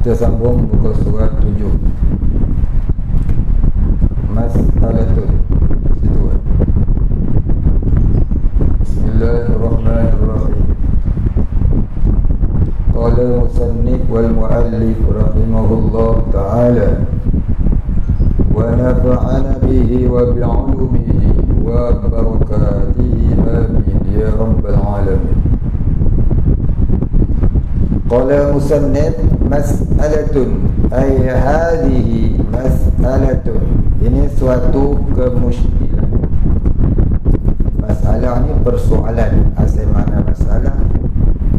Kita sambung buku surat 7. Mas'alatun. Situ. Bismillahirrahmanirrahim. Qala musannif wal muallif rahimahullah ta'ala wa nafa'ana bihi wa bi'ulumihi wa barakatihi amin ya rabbal alamin. Qala musannif mas'alatun ay hadhihi mas'alatun, ini suatu kemusykilan. Masalah ni persoalan. Asal makna masalah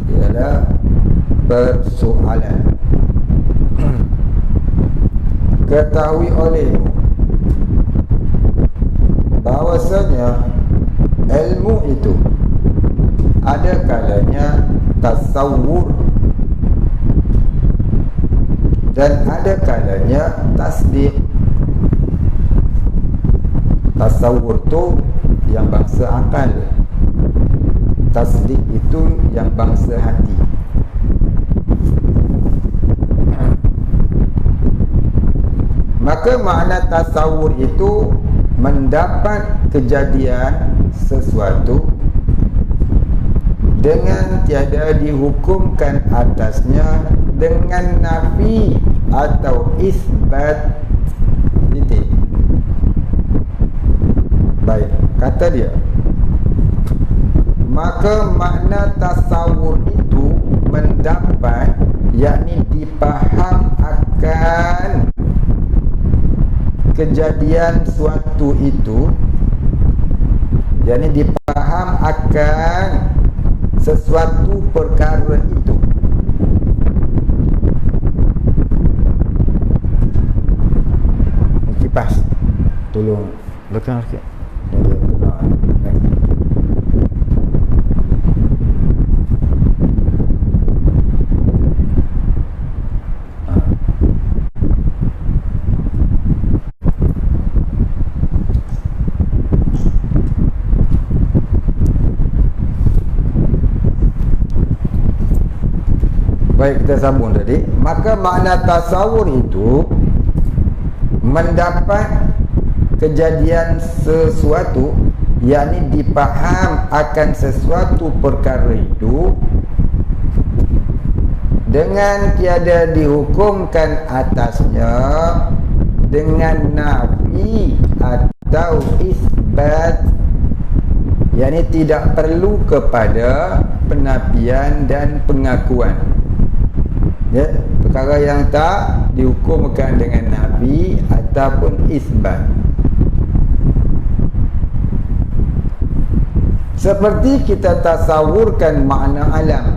ialah persoalan. Ketahui olehmu bahawasanya ilmu itu ada kalanya tasawur dan ada kalanya tasdik. Tasawur tu yang bangsa akal, tasdik itu yang bangsa hati. Maka makna tasawur itu mendapat kejadian sesuatu dengan tiada dihukumkan atasnya dengan nafi atau isbat. Titik. Baik, kata dia, maka makna tasawur itu mendapat, yakni dipaham akan kejadian suatu itu, yakni dipaham akan sesuatu perkara itu. Kipas tolong belakang sikit. Baik, kita sambung tadi. Maka makna tasawur itu mendapat kejadian sesuatu, yakni dipaham akan sesuatu perkara itu dengan tiada dihukumkan atasnya dengan nafi atau isbat, yakni tidak perlu kepada penafian dan pengakuan. Ya, perkara yang tak dihukumkan dengan nafi ataupun isbat. Seperti kita tasawurkan makna alam,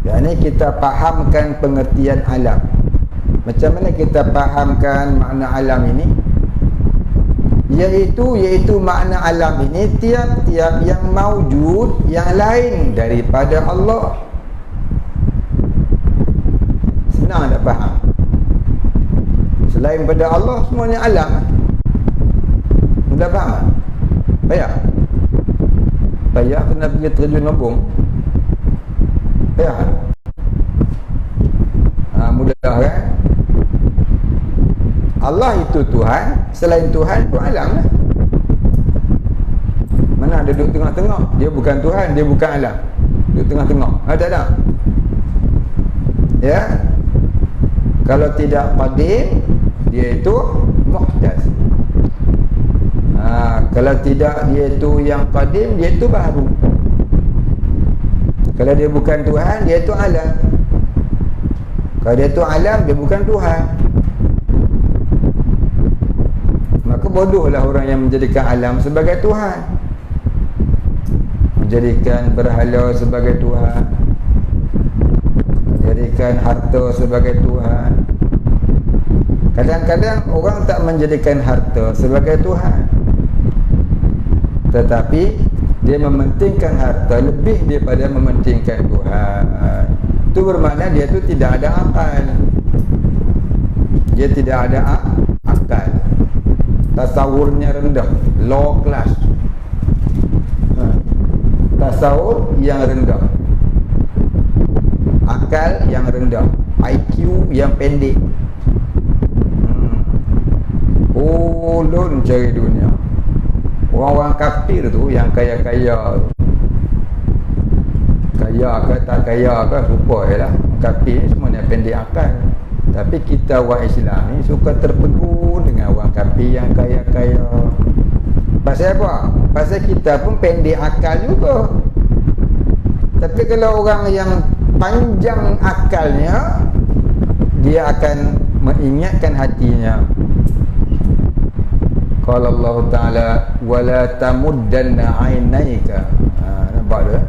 yakni kita fahamkan pengertian alam. Macam mana kita fahamkan makna alam ini? Iaitu makna alam ini tiap-tiap yang maujud, yang lain daripada Allah. Senang tak faham? Selain pada Allah semuanya alam. Mudah faham? Payah? Payah kena pergi terjun lembung. Payah? Mudah kan? Allah itu Tuhan, selain Tuhan itu alam lah. Mana duduk tengah-tengah? Dia bukan Tuhan, dia bukan alam. Duduk tengah-tengah. Tak ada. Ya? Kalau tidak qadim, dia itu muhdas. Kalau tidak dia itu yang qadim, dia itu baru. Kalau dia bukan Tuhan, dia itu alam. Kalau dia itu alam, dia bukan Tuhan. Maka bodohlah orang yang menjadikan alam sebagai Tuhan, menjadikan berhala sebagai Tuhan, menjadikan harta sebagai Tuhan. Kadang-kadang orang tak menjadikan harta sebagai Tuhan, tetapi dia mementingkan harta lebih daripada mementingkan Tuhan. Itu bermakna dia tu tidak ada akal. Dia tidak ada akal. Tasawurnya rendah, low class. Tasawur yang rendah, akal yang rendah. IQ yang pendek. Ulun cari dunia. Orang-orang kafir tu yang kaya-kaya tu, kaya ke tak kaya ke rupa je lah. Kafir ni semua yang pendek akal. Tapi kita orang Islam ni suka terpegun dengan orang kafir yang kaya-kaya. Pasal apa? Pasal kita pun pendek akal juga. Tapi kalau orang yang panjang akalnya, dia akan mengingatkan hatinya. Qala Allah Ta'ala wala tamuddanna 'ainaika. Nampak tu?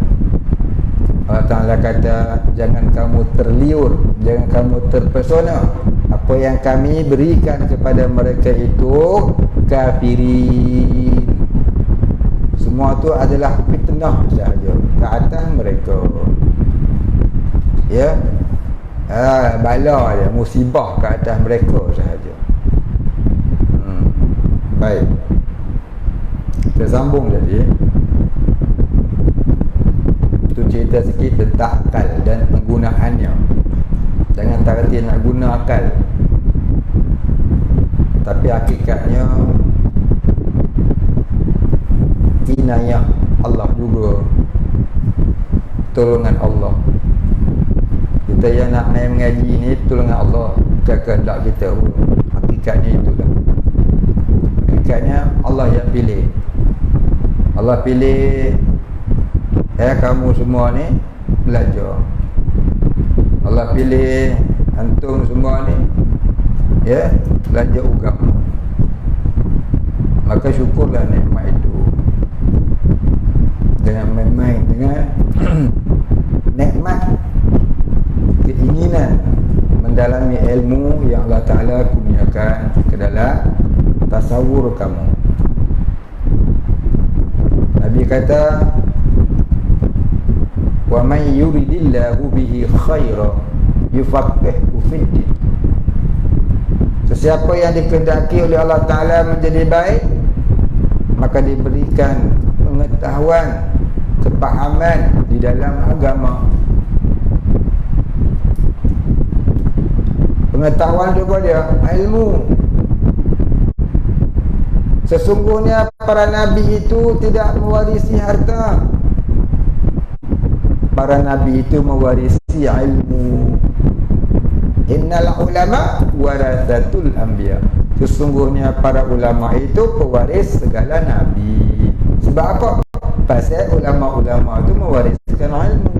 Allah Ta'ala kata, jangan kamu terliur, jangan kamu terpesona apa yang kami berikan kepada mereka itu kafirin. Semua tu adalah fitnah sahaja ke atas mereka. Ya, bala je, musibah ke atas mereka sahaja. Baik, kita sambung tadi. Itu cerita sikit tentang akal dan penggunaannya. Jangan tak reti nak guna akal, tapi hakikatnya inayah Allah juga, tolongan Allah. Kita yang nak main mengaji ni tolongan Allah, bukan kehendak kita pun. Hakikatnya itulah. Hakikatnya Allah yang pilih. Allah pilih kamu semua ni belajar. Allah pilih antum semua ni belajar agama. Maka syukurlah nikmat itu. Jangan main-main dengan nikmat keinginan mendalami ilmu yang Allah Ta'ala kurniakan ke dalam tasawur kamu. Nabi kata, wa man yuridillahu bihi khaira yufaqihu fid-din. Sesiapa yang dikehendaki oleh Allah Ta'ala menjadi baik, maka diberikan pengetahuan, kepahaman di dalam agama. Pengetahuan tu apa dia? Ilmu. Sesungguhnya para nabi itu tidak mewarisi harta. Para nabi itu mewarisi ilmu. Innal ulama warathatul anbiya. Sesungguhnya para ulama itu pewaris segala nabi. Sebab apa? Pasal ulama-ulama itu mewariskan ilmu.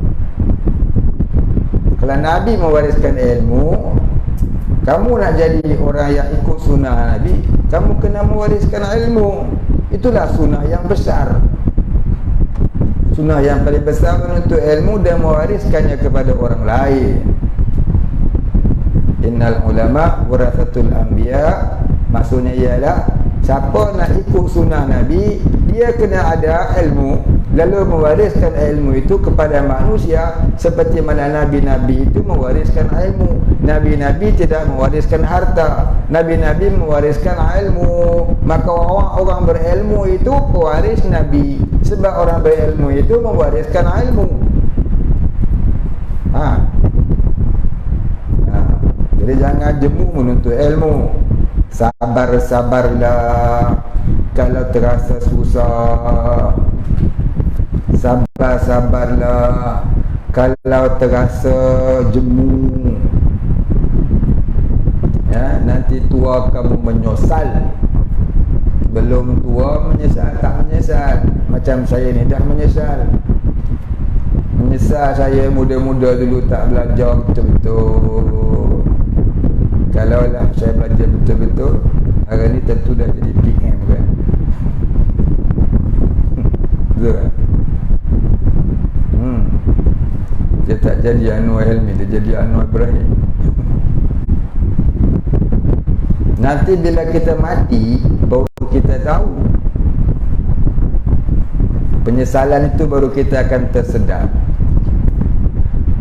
Kalau nabi mewariskan ilmu, kamu nak jadi orang yang ikut sunnah Nabi, kamu kena mewariskan ilmu. Itulah sunnah yang besar. Sunnah yang paling besar menuntut ilmu dan mewariskannya kepada orang lain. Innal ulama warathatul anbiya. Maksudnya ialah siapa nak ikut sunnah Nabi, dia kena ada ilmu, lalu mewariskan ilmu itu kepada manusia. Seperti mana Nabi-Nabi itu mewariskan ilmu. Nabi-Nabi tidak mewariskan harta, Nabi-Nabi mewariskan ilmu. Maka orang-orang berilmu itu pewaris Nabi, sebab orang berilmu itu mewariskan ilmu. Jadi jangan jemu menuntut ilmu. Sabar-sabarlah kalau terasa susah. Sabar-sabarlah kalau terasa jemu. Ya, nanti tua kamu menyesal. Belum tua menyesal, tak menyesal. Macam saya ni dah menyesal. Menyesal saya muda-muda dulu tak belajar betul-betul. Kalau lah saya belajar betul-betul, hari ni tentu dah jadi PM kan. Betul kan? Dia tak jadi Anwar Helmi, dia jadi Anwar Ibrahim. Nanti bila kita mati, baru kita tahu. Penyesalan itu baru kita akan tersedar.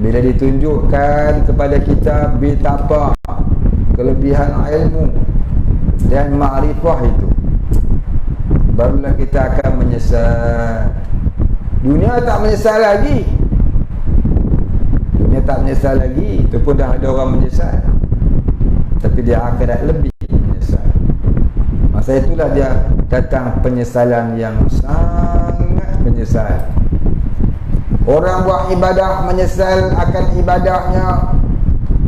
Bila ditunjukkan kepada kita betapa kelebihan ilmu dan ma'rifah itu, barulah kita akan menyesal. Dunia tak menyesal lagi. Yang tak menyesal lagi, itu pun dah ada orang menyesal, tapi dia akhirat lebih menyesal. Masa itulah dia datang penyesalan yang sangat menyesal. Orang buat ibadah menyesal akan ibadahnya.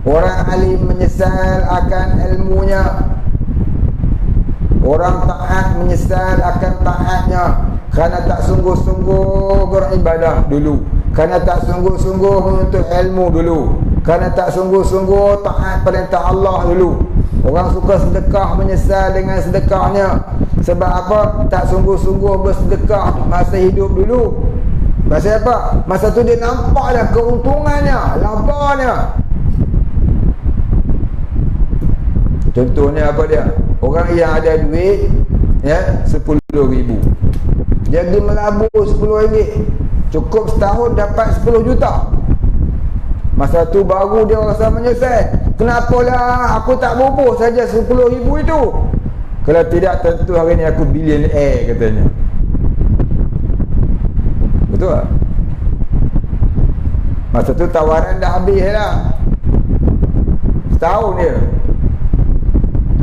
Orang alim menyesal akan ilmunya. Orang taat menyesal akan taatnya, kerana tak sungguh-sungguh beribadah dulu, kerana tak sungguh-sungguh untuk ilmu dulu, kerana tak sungguh-sungguh taat perintah Allah dulu. Orang suka sedekah menyesal dengan sedekahnya. Sebab apa? Tak sungguh-sungguh bersedekah masa hidup dulu. Masa apa? Masa tu dia nampak dah keuntungannya, labanya. Contohnya apa dia? Orang yang ada duit, ya, 10,000, dia pergi melabur RM10, cukup setahun dapat 10 juta. Masa tu baru dia rasa menyesal. Kenapalah aku tak bubuh saja 10,000 itu? Kalau tidak, tentu hari ni aku billionaire, katanya. Betul tak? Masa tu tawaran dah habis lah, setahun dia.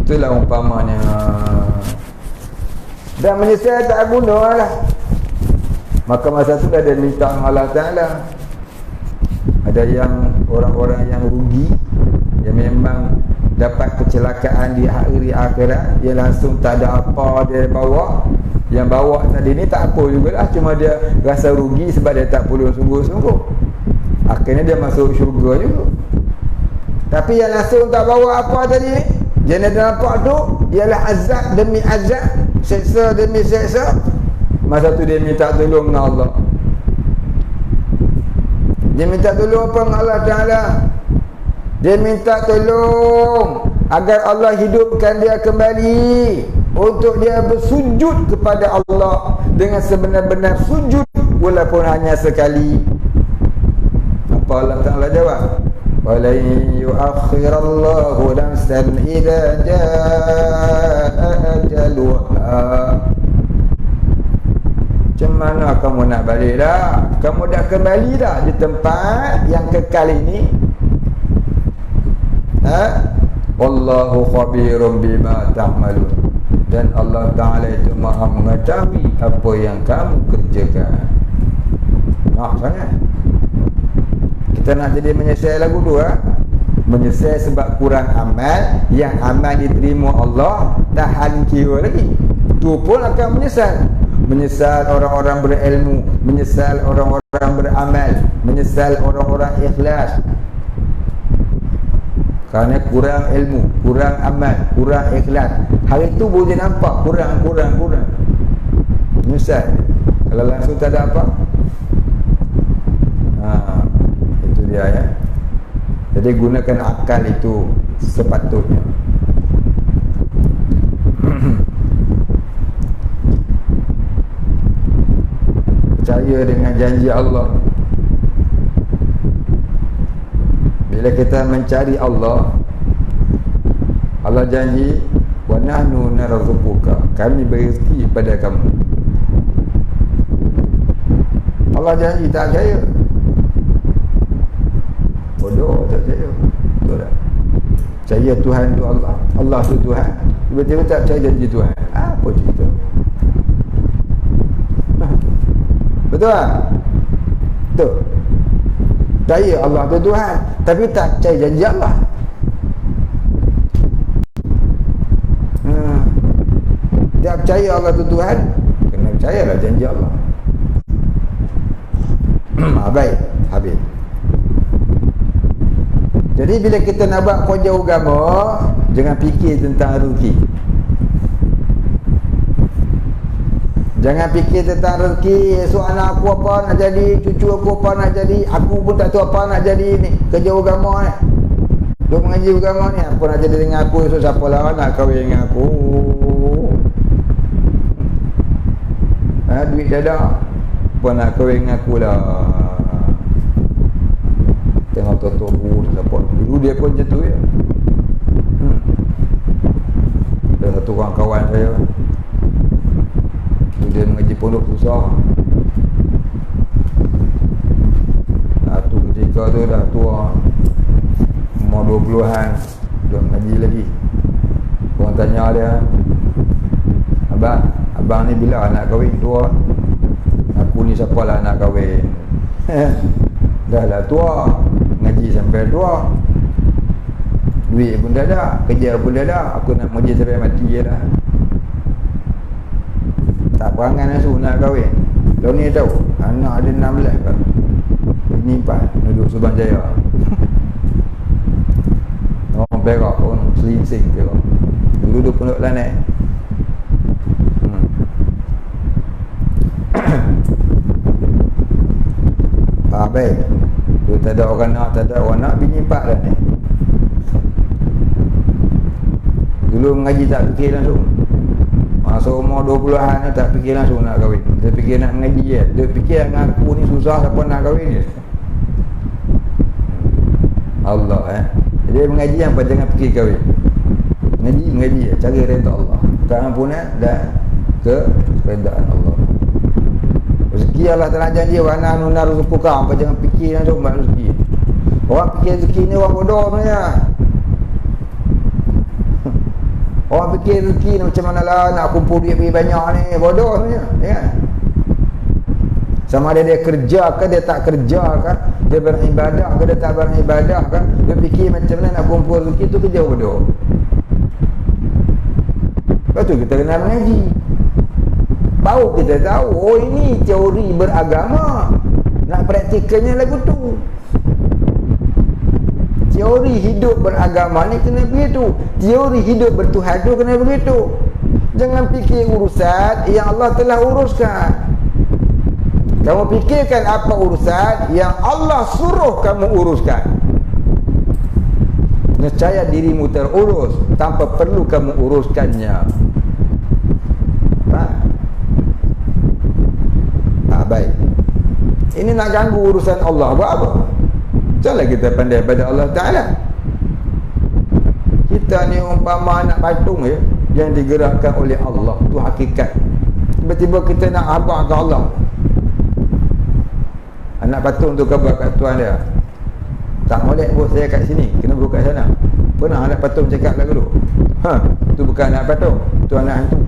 Itulah umpamanya. Dan menyesal tak guna lah. Maka masa tu dah dia minta Allah Ta'ala. Ada yang orang-orang yang rugi, yang memang dapat kecelakaan di hari akhirat, dia langsung tak ada apa dia bawa. Yang bawa tadi ni tak apa jugalah, cuma dia rasa rugi sebab dia tak perlu sungguh-sungguh. Akhirnya dia masuk syurga juga. Tapi yang langsung tak bawa apa tadi ni, yang dia nampak tu ialah azab demi azab, seksa demi seksa. Masa tu dia minta tolong dengan Allah. Dia minta tolong apa dengan Allah Ta'ala? Dia minta tolong agar Allah hidupkan dia kembali, untuk dia bersujud kepada Allah dengan sebenar-benar sujud, walaupun hanya sekali. Apa Allah Ta'ala jawab? وَلَنْ يُؤَخِّرَ اللَّهُ نَفْسًا إِذَا جَاءَ أَجَلُهَا. Macam mana kamu nak balik dah? Kamu dah kembali dah di tempat yang kekal ini. Wallahu khabirum bima ta'malun. Dan Allah Ta'ala itu maha mengetahui apa yang kamu kerjakan. Nak sangat. Kita nak jadi menyesal lagu tu, menyesal sebab kurang amal. Yang amal diterima Allah, tahan kira lagi, tu pun akan menyesal. Menyesal orang-orang berilmu, menyesal orang-orang beramal, menyesal orang-orang ikhlas. Kerana kurang ilmu, kurang amal, kurang ikhlas. Hari tu boleh nampak kurang. Menyesal. Kalau langsung tak ada apa, itu dia, ya. Jadi gunakan akal itu sepatutnya. Percaya dengan janji Allah. Bila kita mencari Allah, Allah janji, wa nahnu narzuquka, kami beri rezeki pada kamu. Allah janji, tak percaya. Bodoh, tak percaya. Betul tak? Percaya Tuhan tu Allah, Allah tu Tuhan, tiba-tiba tak percaya janji Tuhan. Apa cerita? Betul tak? Betul. Percaya Allah tu Tuhan, tapi tak percaya janji Allah. Dia percaya Allah tu Tuhan, kena percayalah janji Allah. Baik, habis. Jadi bila kita nak buat kerja agama, jangan fikir tentang rezeki. Jangan fikir tentang rezeki, esok anak aku apa nak jadi, cucu aku apa nak jadi, aku pun tak tahu apa nak jadi ni. Kerja agama ni, duk mengaji agama ni, apa nak jadi dengan aku, esok siapa lah nak kahwin dengan aku. Duit dah ada, apa nak kahwin dengan aku lah. Tengok tok-tok guru support. Dulu dia pun macam tu, ya. Ada satu orang kawan saya, dia mengaji pondok susah. Satu Ketika tu dah tua, umur 20-an, dah ngaji lagi. Orang tanya dia, abang ni bila nak kahwin? Tua. Aku ni siapalah nak kahwin? Dah lah tua, ngaji sampai tua, duit pun dah ada, kerja pun dah ada, aku nak ngaji sampai mati je lah. Tak perangan langsung nak kahwin. Lalu ni tahu, anak dia 16 kan, ini 4 duduk Subang Jaya. Orang Perak pun selingsing Perak, duduk Pondok Lanet. Baik, tu tak ada orang nak, bini 4 dah ni. Dulu mengaji tak fikir langsung. Masa umur 20-an tak fikir langsung nak kahwin. Dia fikir nak mengaji je. Dia fikir dengan aku ni susah, siapa nak kahwin je. Allah Jadi mengaji apa, jangan fikir kahwin. Mengaji je, cara redha Allah. Keampunan dan keredaan Allah. Rezeki Allah Ta'ala janji, wa nahnu narzuquka, apa jangan fikir langsung buat rezeki. Orang fikir rezeki ni orang bodoh sebenarnya. Orang fikir rezeki ni macam mana lah nak kumpul duit banyak ni, bodoh sebenarnya, ya. Sama ada dia kerja ke dia tak kerja ke, dia beribadah ke dia tak beribadah ke, dia fikir macam mana nak kumpul rezeki tu kerja bodoh. Lepas tu kita kena mengaji, baru kita tahu, oh ini teori beragama, nak praktikalnya lagu tu. Teori hidup beragama ni kena begitu, teori hidup bertuhan tu kena begitu. Jangan fikir urusan yang Allah telah uruskan. Kamu fikirkan apa urusan yang Allah suruh kamu uruskan. Nescaya dirimu terurus tanpa perlu kamu uruskannya. Baik. Ini nak ganggu urusan Allah buat apa? Janganlah kita pandai pada Allah Ta'ala. Kita ni umpama anak patung ya, yang digerakkan oleh Allah. Itu hakikat. Tiba-tiba kita nak habaq ke Allah. Anak patung tu khabar kat tuan dia, tak molek bos saya kat sini, kena buka kat sana. Pernah anak patung cakap lagu tu? Tu bukan anak patung, tu anak hantu.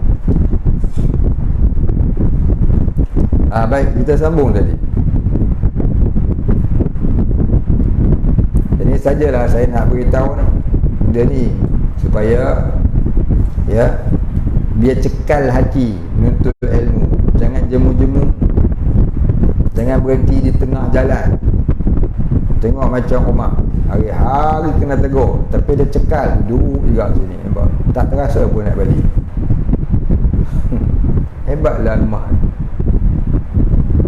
Baik, kita sambung tadi. Jadi sajalah saya nak beritahu dia ni supaya ya, biar cekal hati menuntut ilmu. Jangan jemu-jemu, jangan berhenti di tengah jalan. Tengok macam Umar, hari-hari kena tegur, tapi dia cekal, duduk juga sini, tak terasa pun nak balik. Hebatlah Umar.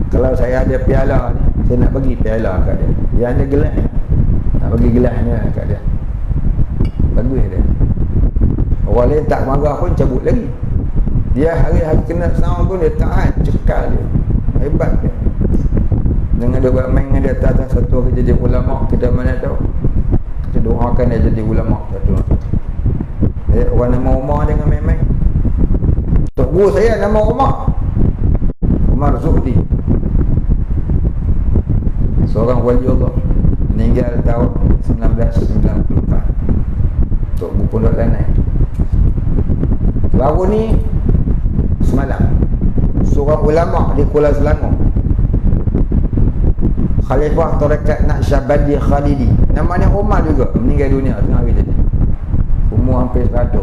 Kalau saya ada piala ni, saya nak bagi piala kat dia. Yang ada gelas, nak bagi gelasnya kat dia. Bagus dia. Orang lain tak marah pun cabut lagi. Dia hari-hari kena sound pun dia tahan, cekal dia. Hebat dia. Dengan dia buat main dengan dia atas satu hari jadi ulama, kita mana tahu. Kita doakan dia jadi ulama satu. Orang nama Umar dengan main-main. Tok guru saya nama Umar Zuhdi, seorang wali Allah, meninggal tahun 1994. Tok guru Pondok Lanet. Baru ni semalam seorang ulama di Kuala Selangor, Khalifah Tarekat Naqsyabandi Khalidi, namanya Umar juga, meninggal dunia tengah hari tadi, umur hampir 100.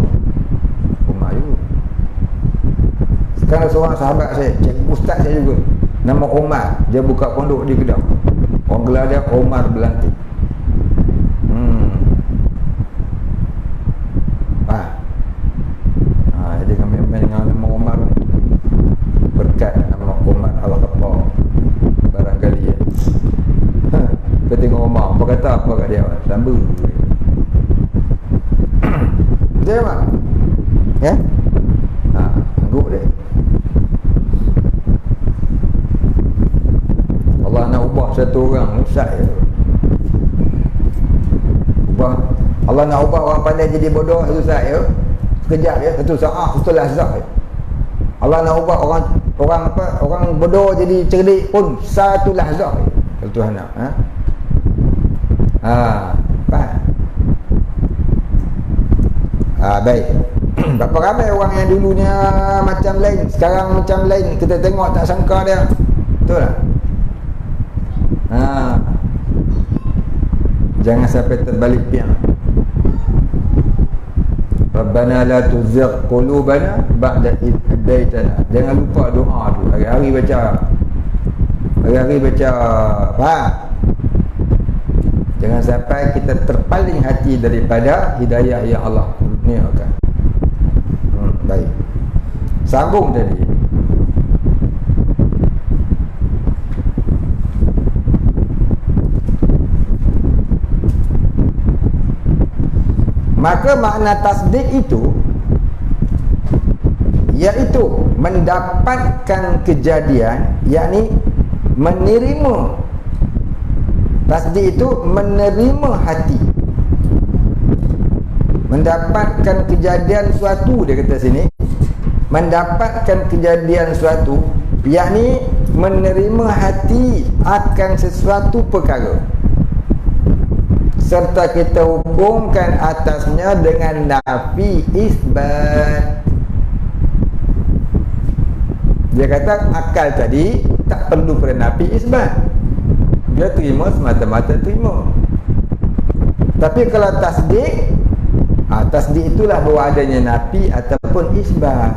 Umar juga. Sekarang seorang sahabat saya, ustaz saya juga, nama Umar, dia buka pondok di Kedah. Orang gelar dia Umar Belantik. Jadi kami dengan nama Umar ni, berkat nama Umar Al-Khattab barangkali ya. Kita tengok Umar, apa kata apa kat dia, sambung. Betul tak? Ya? Angguk dia. Allah nak ubah satu orang ustaz ya. Allah nak ubah orang pandai jadi bodoh satu saat ya. Sekejap ya, satu saat, satu lahzah ya. Allah nak ubah orang bodoh jadi cerdik pun satu lahzah ya. Kalau Tuhan nak Faham? Baik. Berapa ramai orang yang dulunya macam lain, sekarang macam lain, kita tengok tak sangka dia. Betul tak? Jangan sampai terbalik piang. Rabbana la tuzigh qulubana ba'da idh hadaitana. Jangan lupa doa tu, hari-hari baca. Hari-hari baca. Faham? Jangan sampai kita terpaling hati daripada hidayah yang Allah kurniakan. Baik. Sambung tadi. Maka makna tasdik itu iaitu mendapatkan kejadian, yakni menerima. Tasdik itu menerima hati, mendapatkan kejadian suatu. Dia kata sini mendapatkan kejadian suatu, yakni menerima hati akan sesuatu perkara, serta kita hukumkan atasnya dengan nafi isbat. Dia kata akal tadi tak perlu pada nafi isbat, dia terima semata-mata terima. Tapi kalau tasdik, tasdik itulah bahawa adanya nafi ataupun isbat.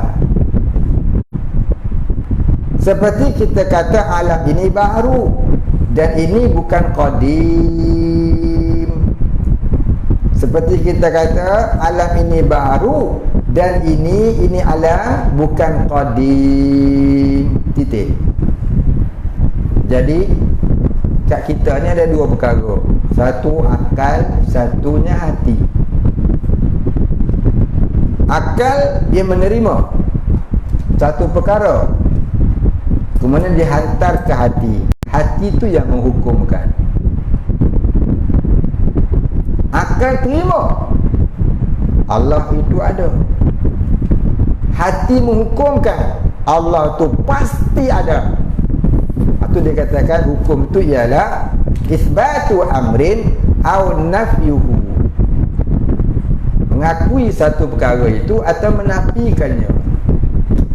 Seperti kita kata alam ini baru dan ini bukan qadim. Seperti kita kata alam ini baru dan ini alam bukan qadim. Titik. Jadi kat kita ni ada dua perkara. Satu akal, satunya hati. Akal dia menerima satu perkara, kemudian dihantar ke hati. Hati tu yang menghukumkan. Akal terima Allah itu ada. Hati menghukumkan Allah tu pasti ada. Itu dia katakan hukum tu ialah isbatu amrin au nafyuhu. Mengakui satu perkara itu atau menafikannya.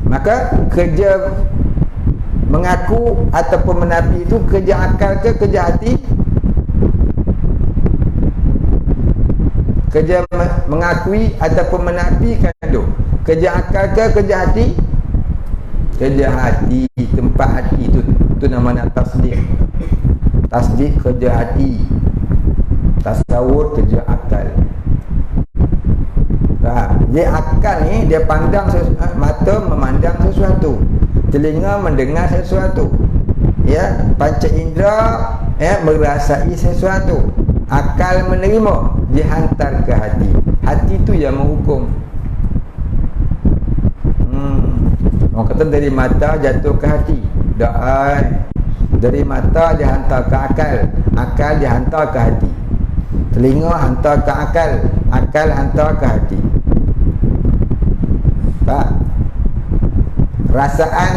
Maka kerja mengaku ataupun menafi itu kerja akal ke kerja hati? Kerja mengakui ataupun menafikan tu kerja akal ke kerja hati? Kerja hati. Tempat hati tu nama tasdik. Tasdik kerja hati, tasawur kerja akal. Dia akal ni dia pandang mata memandang sesuatu, telinga mendengar sesuatu, ya, panca indera merasai sesuatu, akal menerima, dihantar ke hati. Hati tu yang menghukum. Orang kata dari mata jatuh ke hati. Dari mata dihantar ke akal, akal dihantar ke hati, telinga hantar ke akal, akal hantar ke hati. Tak? Rasaan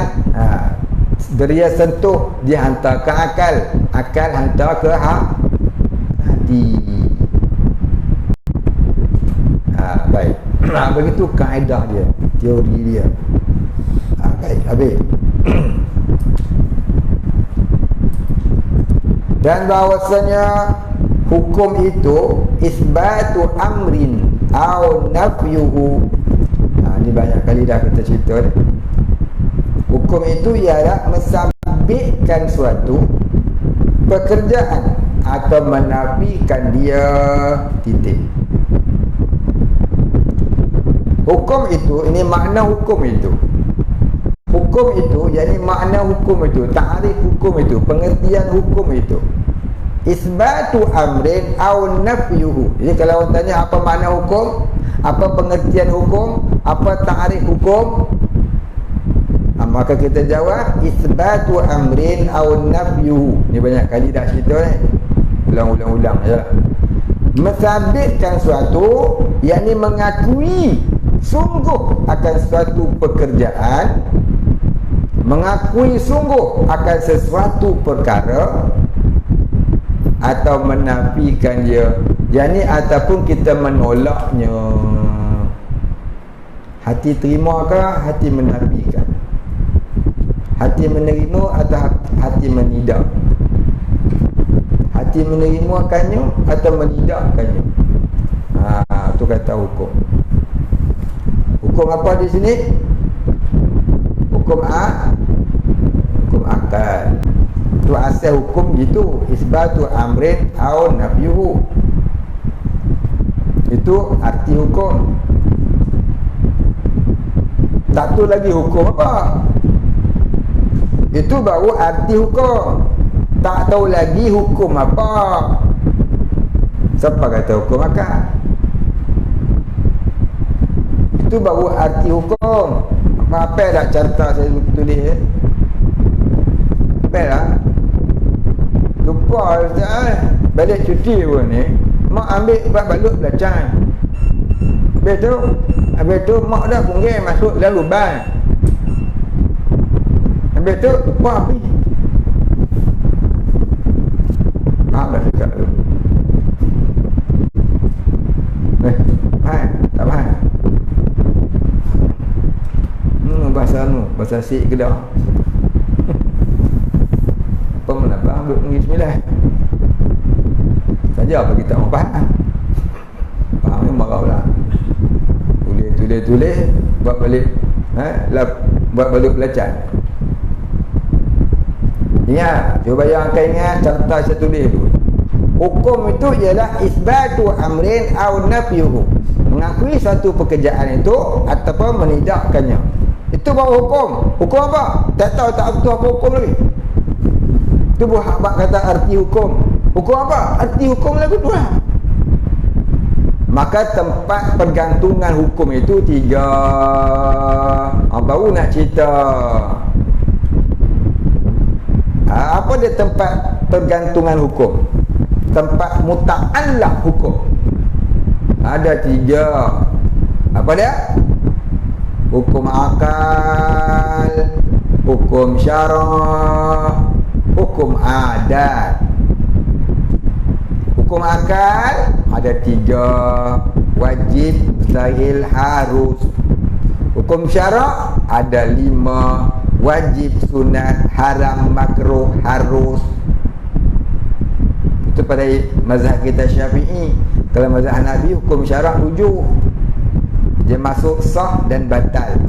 deria sentuh dihantar ke akal, akal hantar ke hati. Baik. Begitu kaedah dia, teori dia. Baik, habis. Dan bahawasanya hukum itu isbatu amrin au nafyuhu. Ini banyak kali dah kita cerita ni. Hukum itu ialah mensabitkan suatu pekerjaan atau menafikan dia. Titik. Hukum itu, ini makna hukum itu. Hukum itu, yakni makna hukum itu, ta'rif hukum itu, pengertian hukum itu. Isbatu amrin au nafyuhu. Jadi kalau orang tanya apa makna hukum, apa pengertian hukum, apa ta'rif hukum, maka kita jawab isbatu amrin au nafyuhu. Ini banyak kali dah cerita ni, ulang-ulang je lah. Mensabitkan suatu, yakni mengakui sungguh akan suatu pekerjaan, mengakui sungguh akan sesuatu perkara, atau menafikan dia. Yang ni ataupun kita menolaknya. Hati terima ke hati menafikan? Hati menerima atau hati menidak? Hati menerimakannya atau menidakkannya? Tu kata hukum. Hukum apa di sini? Hukum akal. Tu asal hukum gitu, isbatu amrin au nafyuhu. Itu arti hukum. Tak tu lagi hukum apa? Itu baru arti hukum. Tak tahu lagi hukum apa. Siapa kata hukum akal? Itu baru arti hukum. Apa dah carta saya tulis Apa dah? Lupa balik cuti pun ni. Mak ambil balut belacan. Habis tu mak dah punggil masuk dalam lubang. Habis tu lupa api. Maaf dah cakap tu. Tak faham. Bahasa Sik Kedah. Apa menapa duk pergi sembilan. Saja bagi tak mau faham. Faham ni marah pula. Tulis buat balik buat balik belacan. Ingat, cuba bayangkan ingat carta saya tulis tu. Hukum itu ialah isbatu amrin au nafyuhu. Mengakui satu pekerjaan itu ataupun menidakkannya. Itu baru hukum. Hukum apa? Tak tahu tu apa hukum lagi. Tu buat kata arti hukum. Hukum apa? Arti hukum lagu tu lah. Maka tempat pergantungan hukum itu 3. Baru nak cerita. Apa dia tempat pergantungan hukum? Tempat muta'allaq hukum. Ada 3. Apa dia? Hukum akal, hukum syara', hukum adat. Hukum akal ada 3. Wajib, mustahil, harus. Hukum syara' ada 5. Wajib, sunat, haram, makruh, harus. Itu pada mazhab kita Syafi'i. Kalau mazhab Hanafi hukum syara' 7. Dia masuk sah dan batal.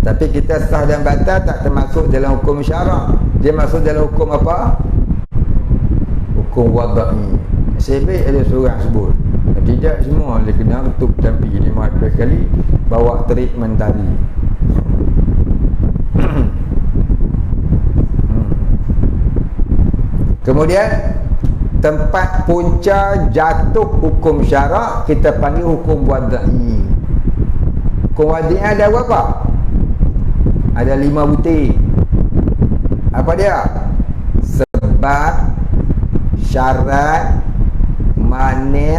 Tapi kita sah dan batal tak termasuk dalam hukum syara'. Dia masuk dalam hukum apa? Hukum wada'i. Sebab ada seorang sebut, tidak semua boleh kena ketuk tampi 500 kali bawa treatment tadi. Kemudian tempat punca jatuh hukum syara' kita panggil hukum wada'i. Hukum wada'i ada berapa? Ada 5 butir. Apa dia? Sebab, syarat, mani',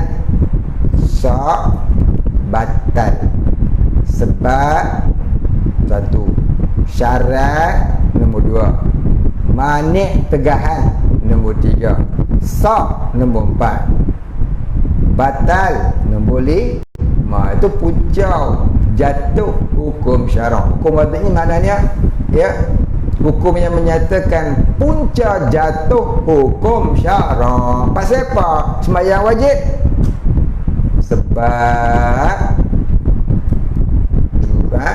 sa', batal. Sebab 1, syarat nombor 2, mani' tegahan nombor 3, sa' nombor 4, batal nombor 5. Itu puncau jatuh hukum syara'. Hukum wada'i ni maknanya hukum yang menyatakan punca jatuh hukum syara'. Pasal apa? Sembahyang wajib sebab juga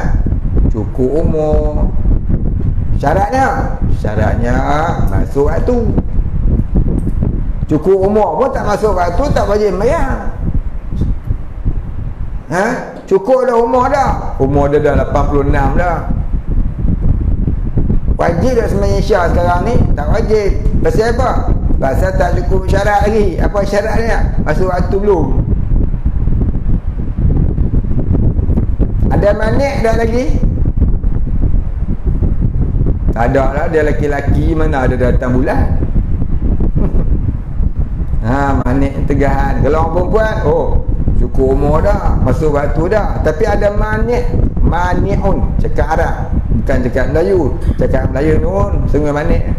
cukup umur. Syaratnya masuk waktu. Cukup umur pun tak masuk waktu, tak wajib sembahyang. Cukup dah umur dah. Umur dia dah 86 dah. Wajib dah sembahyang Isya sekarang ni? Tak wajib. Pasal apa? Pasal tak cukup syarat lagi. Apa syaratnya? Masuk waktu belum. Ada manik dah lagi? Tak ada lah. Dia laki-laki mana ada datang bulan. Manik tegahan. Kalau orang perempuan, cukup umur dah, masuk waktu dah. Tapi ada mani'un, cakap Arab, bukan cakap Melayu. Cakap Melayu nun, sungai manik.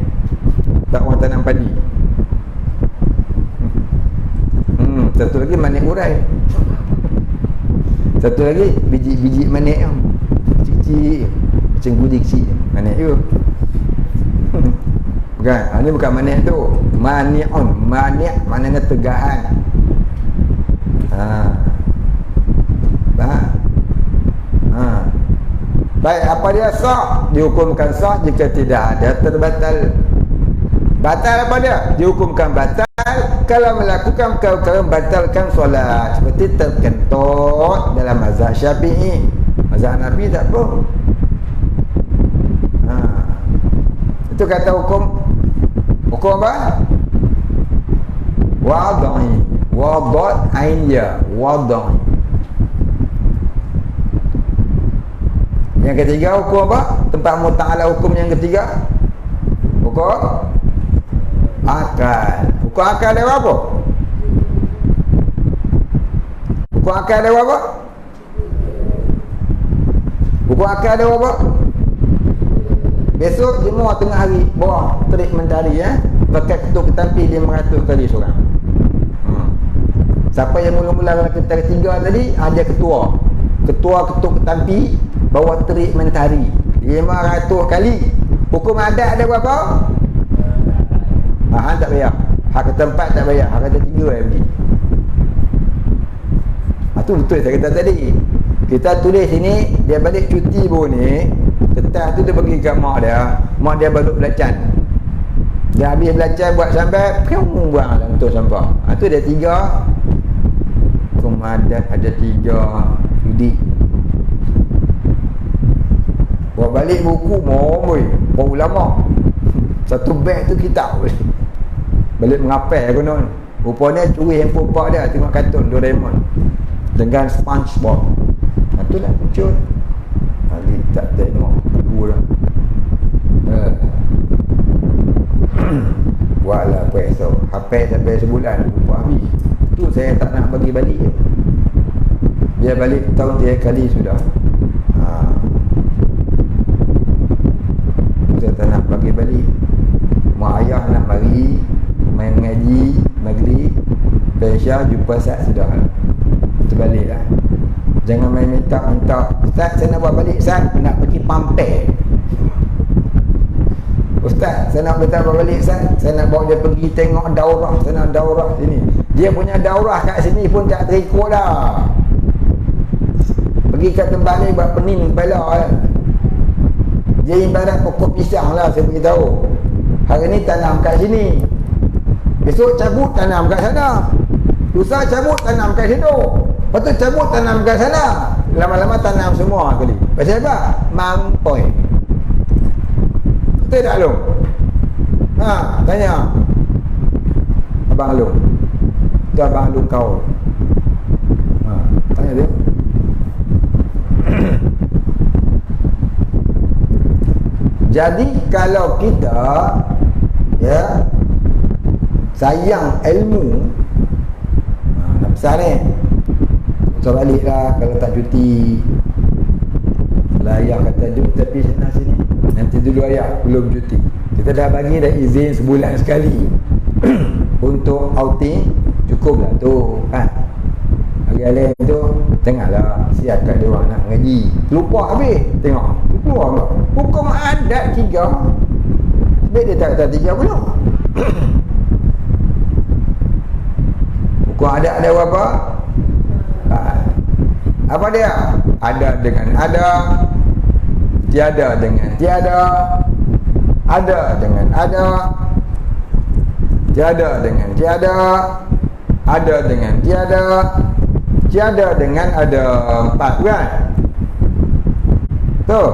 tak orang tanam padi. Satu lagi manik urai. Satu lagi biji manik tu. Kecil-kecil. Macam gudi kecil. Manik tu. Bukan. Ini bukan manik tu. Mani'un. Manik maknanya tegaan. Faham? Baik, apa dia sah? Dihukumkan sah jika tidak ada terbatal. Batal apa dia? Dihukumkan batal kalau melakukan perkara membatalkan solat, seperti terkentut dalam mazhab Syafi'i. Mazhab Hanafi tak apa. Itu kata hukum apa? Wadai. Wadai ain ya. Wadai. Yang ketiga hukum apa? Tempat muta'ala hukum yang ketiga. Hukum akal. Hukum akal dia apa? Hukum akal dia apa? Hukum akal dia apa? Besok Jumaat tengah hari bawah terik mentari pakai ketuk ketampi 500 kali seorang. Siapa yang mula-mula ketuk ketiga tadi ada ketua. Ketua ketuk ketampi bawah terik mentari 500 kali. Hukum adat ada berapa? Hak tak bayar. Hak ke tempat tak bayar. Hak kata 3 pergi. Itu betul saya kata tadi. Kita tulis sini, dia balik cuti baru ni, kertas tu dia bagi kat mak dia. Mak dia balut belacan. Dia habis belacan buat sampai buang dalam tu sampah. Itu dia 3. Hukum adat ada 3. Judi. Buat balik buku boy. Baru lama. Satu beg tu kitab. Balik mengapel konon. Rupanya curi handphone pak dia, tengok kartun Doraemon dengan SpongeBob. Itulah muncul. Balik tak tengok buku dah. Buatlah esok. Hafal sampai sebulan lupa habis. Tu saya tak nak bagi balik. Dia balik tahun 3 kali sudah. Saya tak nak bagi balik. Mak ayah nak mari main mengaji maghrib, Isya jumpa Ustaz sudah. Terbaliklah. Jangan main minta Ustaz saya nak buat balik, Ustaz nak pergi Pampir. Ustaz saya nak minta buat balik, Ustaz saya nak bawa dia pergi tengok daurah. Saya nak daurah sini. Dia punya daurah kat sini pun tak terikut dah. Pergi kat tempat ni buat pening kepala. Dia ibarat pokok pisang lah, saya beritahu. Hari ni tanam kat sini, besok cabut tanam kat sana, lusa cabut tanam kat situ, lepas tu cabut tanam kat sana, lama-lama tanam semua kali. Pasal apa? Mampoi. Betul tak Long? Tanya Abang Long. Itu Abang Long kau. Tanya dia. Jadi kalau kita sayang ilmu, nak besar ni, usah baliklah kalau tak cuti. Kalau ayah kata jom tepi sana sini, nanti dulu ayah belum cuti. Kita dah bagi dah izin sebulan sekali untuk outing, cukuplah tu kan. Hari lain tu tengoklah siap kat dia orang nak ngaji. Lupa habis tengok. Lupa tak? Hukum adat 3. Sebab dia tak kata 3 pula. Hukum adat ada berapa? Apa dia? Ada dengan ada, tiada dengan tiada, ada dengan ada, tiada dengan tiada, ada dengan tiada, tiada dengan ada. 4 kan? Tu.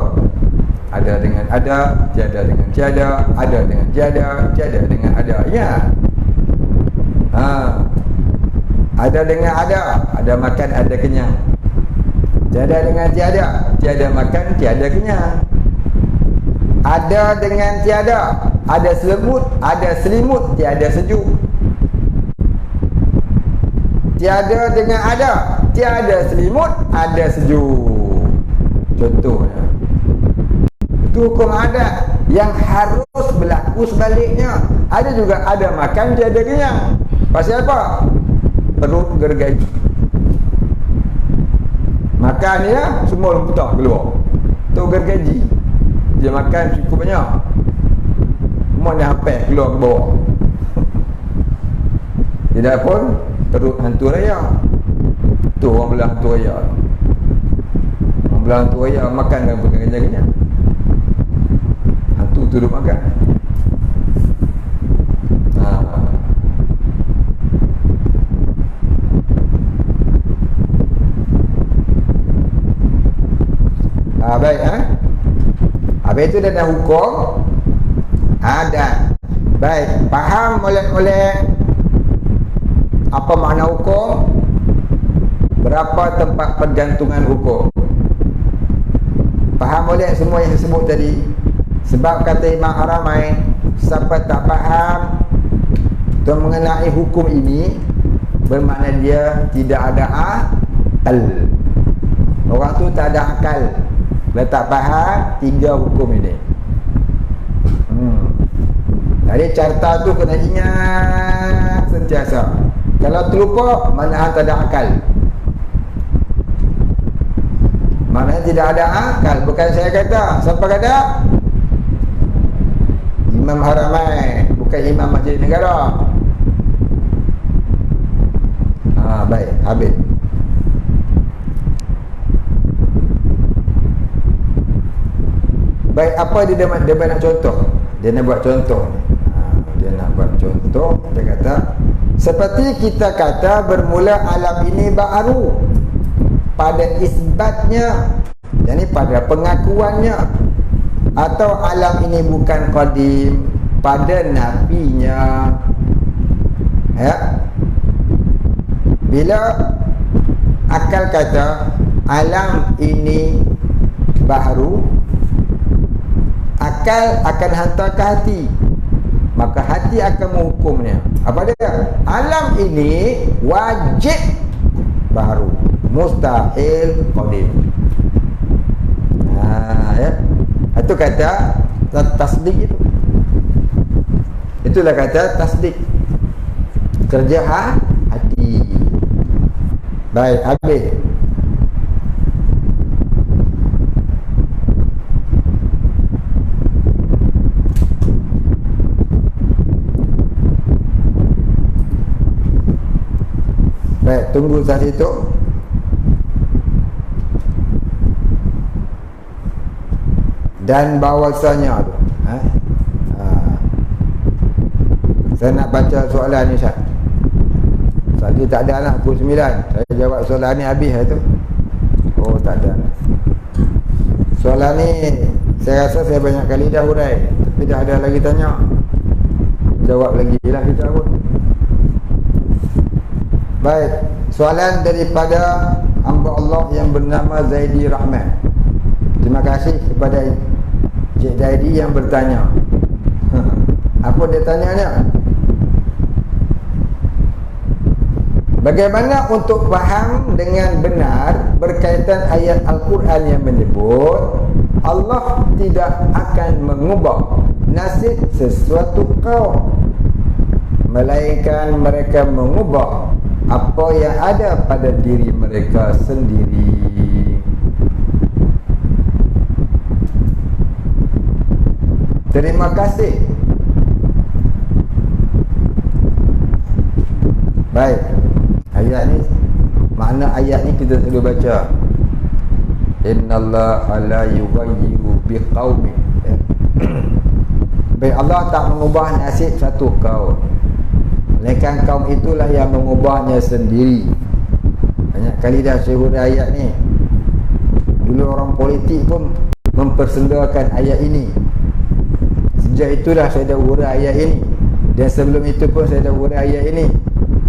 Ada dengan ada, tiada dengan tiada, ada dengan tiada, tiada dengan ada. Ya. Ada dengan ada makan, ada kenyang. Tiada dengan tiada, tiada makan, tiada kenyang. Ada dengan tiada, ada selimut, ada selimut, tiada sejuk. Tiada dengan ada, tiada selimut, ada sejuk. Contohnya itu hukum adat. Yang harus berlaku sebaliknya. Ada juga ada makan tiada kenyang. Pasal apa? Perut gergaji. Makan dia semua lemputah keluar. Tu gergaji. Dia makan cukup banyak. Semua dah sampai keluar ke bawah. Tidak pun perut hantu raya. Tu orang belah hantu raya. Orang belah hantu raya makan dengan gergaji-gergaji. Hantu tu duduk makan. Baik, habis itu dia dah hukum. Dan baik, faham oleh apa makna hukum, berapa tempat pergantungan hukum. Faham oleh semua yang disebut tadi. Sebab kata Imam Haramain, siapa tak faham tu mengenai hukum ini, bermakna dia tidak ada akal. Orang tu tak ada akal. Kalau tak faham 3 hukum ini. Jadi carta tu kena ingat sentiasa. Kalau terlupa, maknanya tak ada akal. Maknanya tidak ada akal. Bukan saya kata. Siapa kata? Imam Haramain, bukan Imam Masjid Negara. Baik, habis. Baik, apa dia nak contoh? Dia nak buat contoh. Dia nak buat contoh. Dia kata, seperti kita kata bermula alam ini baru pada isbatnya, yakni pada pengakuannya, atau alam ini bukan qadim pada nafinya. Ya. Bila akal kata alam ini baru, akal akan hantar ke hati, maka hati akan menghukumnya. Apa dia? Alam ini wajib baru, mustahil qadim. Ya. Itu kata tasdik itu. Itulah kata tasdik. Kerja hati. Baik, habis. Baik, tunggu saat itu. Dan bahawasanya tu, saya nak baca soalan ni, Ustaz. Tadi tak ada lah, pukul 9. Saya jawab soalan ni habis lah tu. Oh, tak ada. Soalan ni saya rasa saya banyak kali dah hurai, tapi dah ada lagi tanya. Jawab lagi lah kita pun. Baik, soalan daripada hamba Allah yang bernama Zaidi Rahman. Terima kasih kepada Cik Zaidi yang bertanya. Apa dia tanyanya? Bagaimana untuk faham dengan benar berkaitan ayat Al-Quran yang menyebut Allah tidak akan mengubah nasib sesuatu kaum, melainkan mereka mengubah apa yang ada pada diri mereka sendiri. Terima kasih. Baik, ayat ni, makna ayat ni kita selalu baca, innallaha la yughayyiru biqaumin. Baik, Allah tak mengubah nasib satu kaum, melainkan kaum itulah yang mengubahnya sendiri. Banyak kali dah saya hurai ayat ni. Dulu orang politik pun mempersendakan ayat ini. Sejak itulah saya dah hurai ayat ini. Dan sebelum itu pun saya dah hurai ayat ini.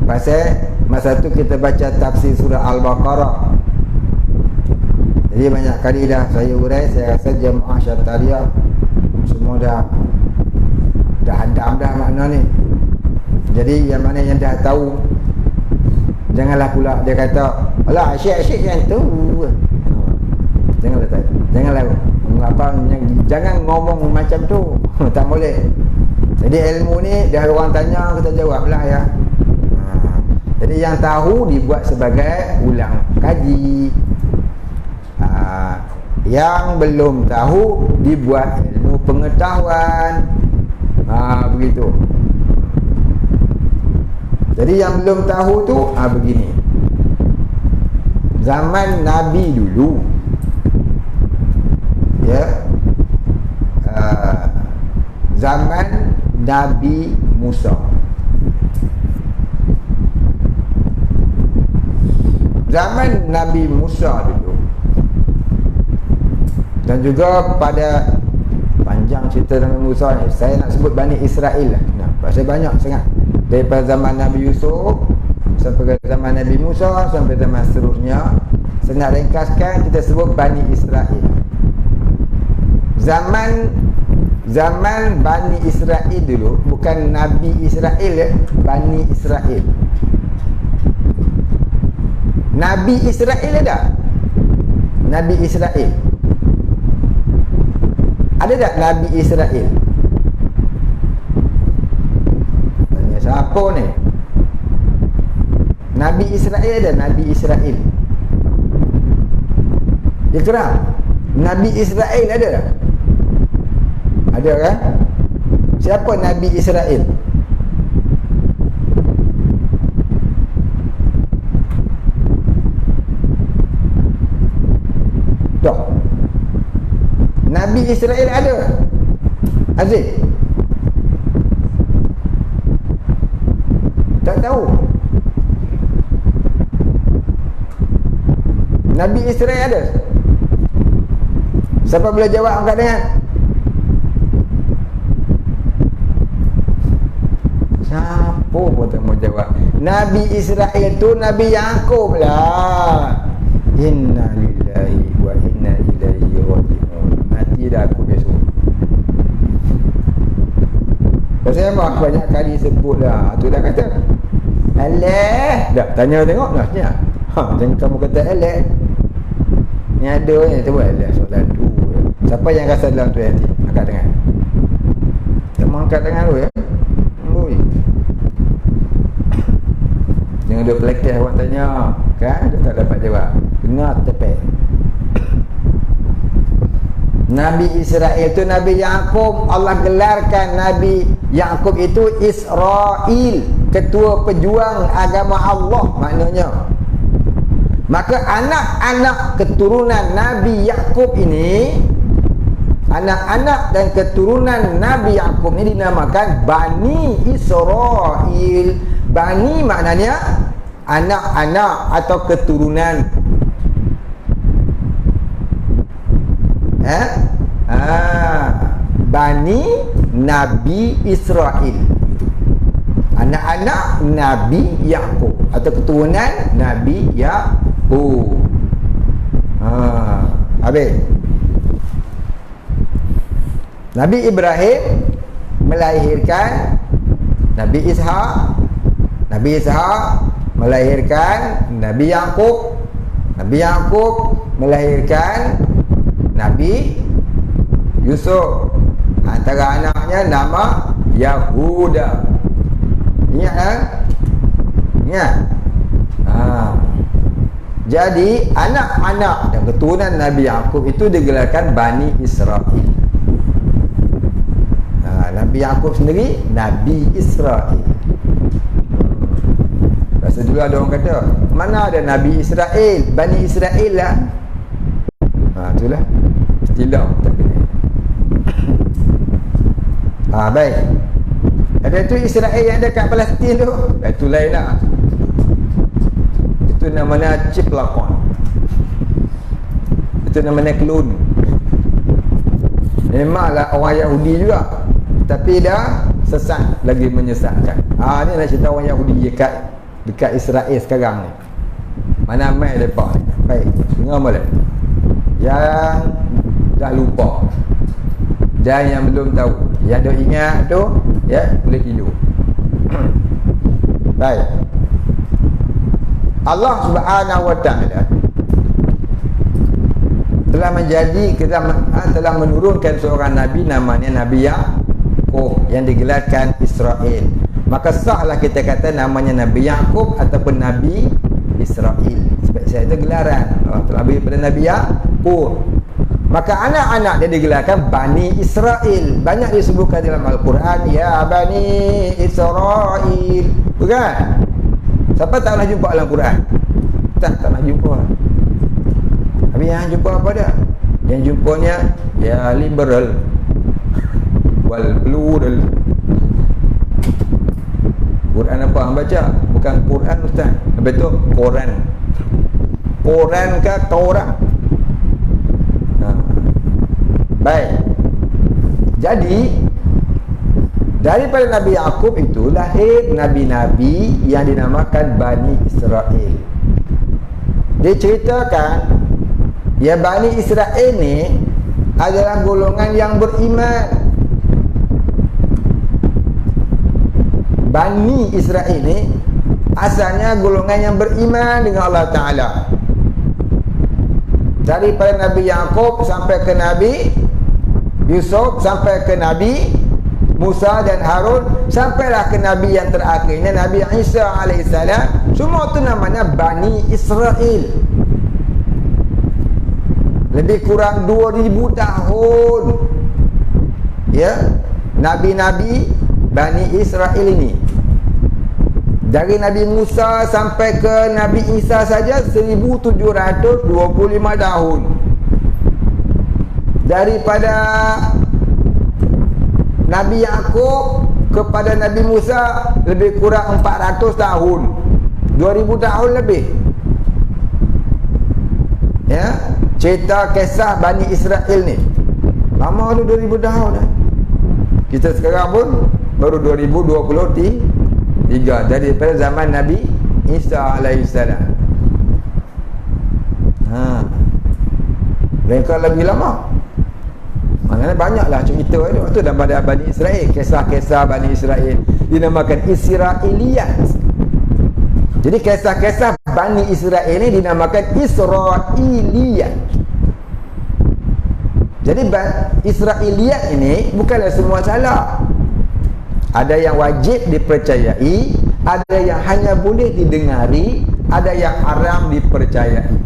Pasal masa tu kita baca tafsir surah Al-Baqarah. Jadi banyak kali dah saya hurai. Saya rasa jemaah Syatariah semua dah hadam dah makna ni. Jadi yang mana yang dah tahu, janganlah pula dia kata, alah asyik-asyik yang tu. Janganlah apa, jangan ngomong macam tu. Tak boleh. Jadi ilmu ni dah orang tanya kita jawablah ya. Jadi yang tahu dibuat sebagai ulang kaji. Yang belum tahu dibuat ilmu pengetahuan. Begitu. Jadi yang belum tahu tu begini. Zaman Nabi dulu, ya, zaman Nabi Musa, zaman Nabi Musa dulu, dan juga pada panjang cerita Nabi Musa ni, saya nak sebut Bani Israel lah. Pasal banyak sangat, daripada zaman Nabi Yusuf sampai ke zaman Nabi Musa sampai zaman seterusnya. Saya nak ringkaskan, kita sebut Bani Israel. Zaman Bani Israel dulu, bukan Nabi Israel ya, Bani Israel. Nabi Israel ada? Nabi Israel ada tak? Nabi Israel? Tanya siapa ni? Nabi Israel ada? Nabi Israel. Dia kerang. Nabi Israel ada tak? Ada kan? Siapa Nabi Israel? Tak. Nabi Israel ada? Aziz? Tak tahu. Nabi Israel ada? Siapa boleh jawab angkat tangan? Siapa pun tak mau jawab. Nabi Israel tu Nabi Yaqub lah. Inna lillahi wa inna ilaihi raji'un. Mati dah aku besok. Pasal apa banyak kali sebut lah. Tu dah kata Alah. Dah tanya tengok dah ni. Jangan kamu kata alah. Ni ada ni tu alah soalan tu. Siapa yang rasa dalam tu hati? Angkat tangan. Tak mau angkat tangan tu ya. Oi. Jangan duk pelakeh awak tanya. Kan dia tak dapat jawab. Dengar tepek. Nabi Israel itu Nabi Yaqub. Allah gelarkan Nabi Yaqub itu Israel, ketua pejuang agama Allah maknanya. Maka anak-anak keturunan Nabi Yaqub ini, anak-anak dan keturunan Nabi Yaqub ini dinamakan Bani Israel. Bani maknanya anak-anak atau keturunan. Bani Nabi Israel, anak-anak Nabi Yaqub atau keturunan Nabi Yaqub. Habis. Nabi Ibrahim melahirkan Nabi Ishaq. Nabi Ishaq melahirkan Nabi Yaqub. Nabi Yaqub melahirkan Nabi Yusuf. Antara anaknya nama Yahuda. Ingat kan? Ingat? Jadi anak-anak dan keturunan Nabi Yaqub itu digelarkan Bani Israel. Nabi Yaqub sendiri Nabi Israel. Pasal dulu ada orang kata, mana ada Nabi Israel? Bani Israel lah. Itulah istilah tapi baik. Ada tu Israel yang dekat Palestin tu, itu lain lah. Itu namanya Ciplakon. Itu namanya klon. Memanglah orang Yahudi juga, tapi dah sesat, lagi menyesatkan. Ni nak cerita orang Yahudi dekat Israel sekarang ni. Mana mai depa ni. Baik, dengar boleh. Yang dah lupa dan yang belum tahu, yang dah ingat tu ya boleh tidur. Baik. Allah Subhanahu wa taala telah menurunkan seorang nabi namanya Nabi Yaqub yang digelarkan Israel. Maka sahlah kita kata namanya Nabi Yaqub ataupun Nabi Israel. Sebab saya itu gelaran Allah telah beri pada Nabi Yaqub. Maka anak-anak dia digelarkan Bani Israel. Banyak disebutkan dalam Al-Quran, ya Bani Israel. Bukan? Siapa tak pernah jumpa dalam Quran? Tak pernah jumpa. Tapi yang jumpa apa dia? Yang jumpanya ya liberal wal plural. Quran apa hang baca? Bukan Quran ustaz. Apa itu? Quran. Quran ke Taurat? Baik. Jadi daripada Nabi Yaqub itu lahir nabi-nabi yang dinamakan Bani Israel. Dia ceritakan ya Bani Israel ni adalah golongan yang beriman. Bani Israel ni asalnya golongan yang beriman dengan Allah Ta'ala. Daripada Nabi Yaqub sampai ke Nabi Yusuf, sampai ke Nabi Musa dan Harun, sampailah ke Nabi yang terakhirnya Nabi Isa alaihissalam. Semua itu namanya Bani Israel. Lebih kurang 2000 tahun ya Nabi-Nabi Bani Israel ini. Dari Nabi Musa sampai ke Nabi Isa saja 1725 tahun. Daripada Nabi Yaqub kepada Nabi Musa lebih kurang 400 tahun. 2000 tahun lebih. Ya, cerita kisah Bani Israel ni. Lama tu 2000 tahun dah. Kita sekarang pun baru 2023 daripada zaman Nabi Isa alaihissalam. Mereka lebih lama. Maknanya banyaklah cerita itu. Itu dalam pada Bani Israel. Kisah-kisah Bani Israel dinamakan Israiliyat. Jadi kisah-kisah Bani Israel ini dinamakan Israiliyat. Jadi Israiliyat ini bukanlah semua salah. Ada yang wajib dipercayai, ada yang hanya boleh didengari, ada yang haram dipercayai.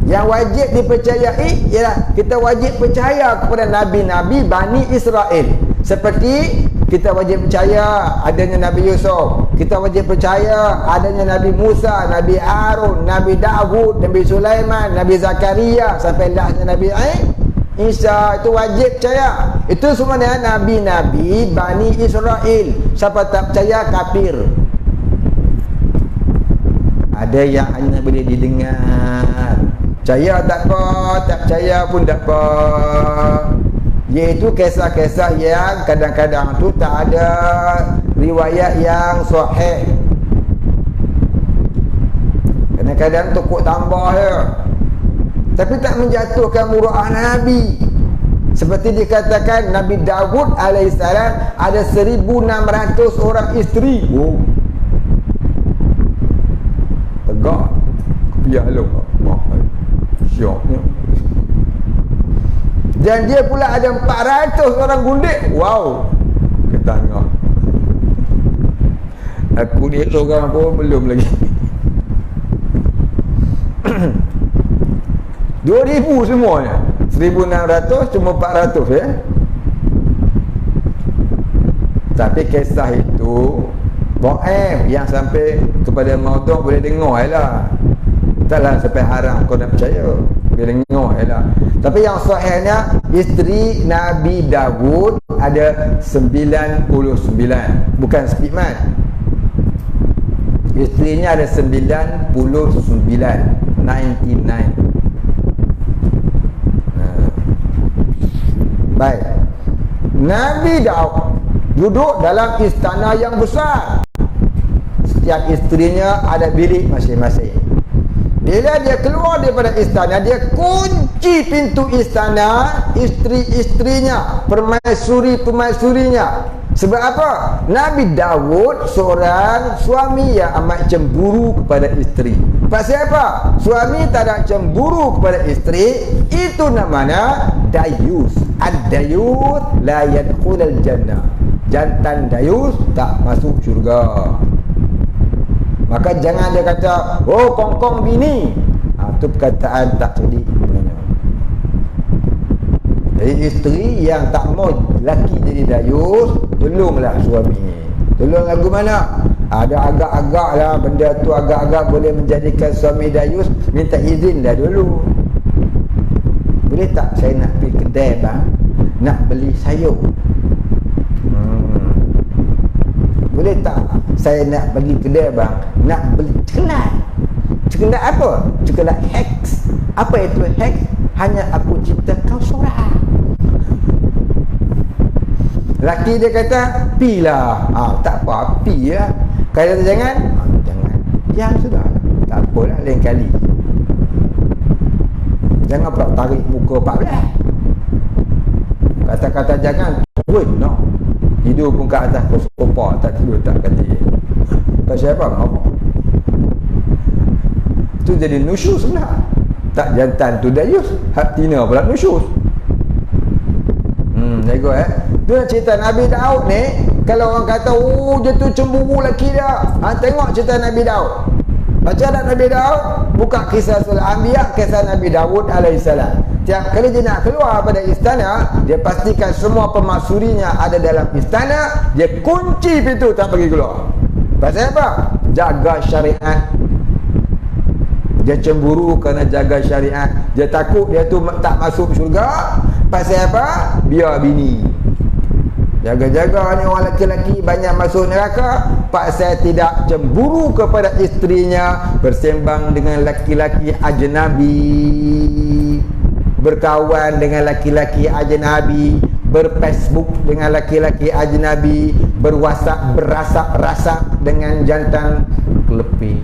Yang wajib dipercayai ialah kita wajib percaya kepada Nabi-Nabi Bani Israel. Seperti kita wajib percaya adanya Nabi Yusuf, kita wajib percaya adanya Nabi Musa, Nabi Harun, Nabi Dawud, Nabi Sulaiman, Nabi Zakaria, sampai lastnya Nabi Isa. Itu wajib percaya. Itu semuanya Nabi-Nabi Bani Israel. Siapa tak percaya kafir. Ada yang hanya boleh didengar, percaya tak apa, tak percaya pun tak apa. Iaitu kisah-kisah yang kadang-kadang tu tak ada riwayat yang sahih. Kadang-kadang tukuk tambah je, tapi tak menjatuhkan muruah Nabi. Seperti dikatakan Nabi Dawud alaihissalam ada 1600 orang isteri. Oh, tegak kepiah lu. Syoknya. Dan dia pula ada 400 orang gundik. Wow, ketangah. Aku ni seorang pun belum lagi. 2000 semuanya. 1600 cuma 400 ya. Tapi kisah itu yang sampai kepada maut boleh dengar lah. Taklah sampai haram kau nak percaya. Boleh dengar lah. Tapi yang sahihnya isteri Nabi Dawud ada 99. Bukan Speedman. Isterinya ada 99. 99. Baik. Nabi Daud duduk dalam istana yang besar. Setiap isterinya ada bilik masing-masing. Bila dia keluar daripada istana, dia kunci pintu istana isteri-isterinya, permaisuri-permaisurinya. Sebab apa? Nabi Dawud seorang suami yang amat cemburu kepada isteri. Pasal apa? Suami tak ada cemburu kepada isteri, itu namanya dayus. Ad-dayus la yadkhulul jannah. Jantan dayus tak masuk syurga. Maka jangan dia kata, oh kongkong bini. Itu perkataan tak cerdik sebenarnya. Jadi isteri yang tak mau lelaki jadi dayus, tolonglah suami. Tolong lagu mana? Ada agak-agak lah, benda tu agak-agak boleh menjadikan suami dayus, minta izin dah dulu. Boleh tak saya nak pergi kedai bang, nak beli sayur? Boleh tak saya nak pergi kedai bang, nak beli coklat? Coklat apa? Coklat Hex. Apa itu Hex? Hanya aku cipta kau seorang. Laki dia kata, pi lah. Tak apa, pi lah. Kalau kata jangan, jangan. Ya sudah, tak apalah, lain kali. Jangan pula tarik muka 14. Kata-kata jangan, turun no. Tidur pun kat atas sofa, tak tidur tak katil. Pasal apa? Ngapa? Itu jadi nusyus pula. Tak jantan tu dayus, hatinya pula nusyus. Tengok tu cerita Nabi Daud ni. Kalau orang kata, oh dia tu cemburu lelaki dia, tengok cerita Nabi Daud. Baca dah Nabi Daud, buka kisah surah Anbiya, kisah Nabi Daud alaihissalam. Tiap kali dia nak keluar pada istana, dia pastikan semua permaksurinya ada dalam istana, dia kunci pintu tak bagi keluar. Pasal apa? Jaga syariat. Dia cemburu kerana jaga syariat. Dia takut dia tu tak masuk syurga. Pasal apa? Biar bini. Jaga-jaga ni orang lelaki-lelaki banyak masuk neraka pasal tidak cemburu kepada isterinya, bersembang dengan lelaki-lelaki ajnabi, berkawan dengan lelaki-lelaki ajnabi, berfacebook dengan lelaki-lelaki ajnabi, berwhatsapp, berasak-rasak dengan jantan kelepih.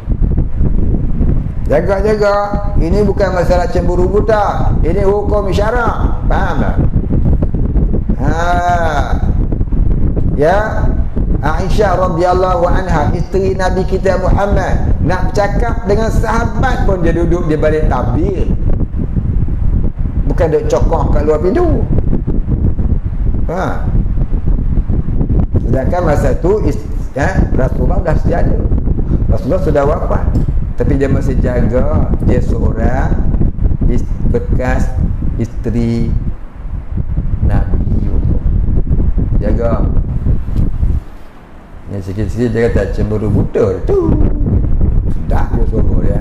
Jaga-jaga. Ini bukan masalah cemburu buta, ini hukum syarak. Faham tak? Ya, Aisyah radhiyallahu anha, isteri Nabi kita Muhammad, nak bercakap dengan sahabat pun dia duduk di balik tabir. Bukan duk cokoh kat luar pintu. Sedangkan masa tu Rasulullah dah tiada. Rasulullah sudah wafat, tapi dia masih jaga. Dia seorang bekas isteri Nabi. Jaga. Yang sikit-sikit dia kata cemburu buta tu. Sudah dia suruh dia.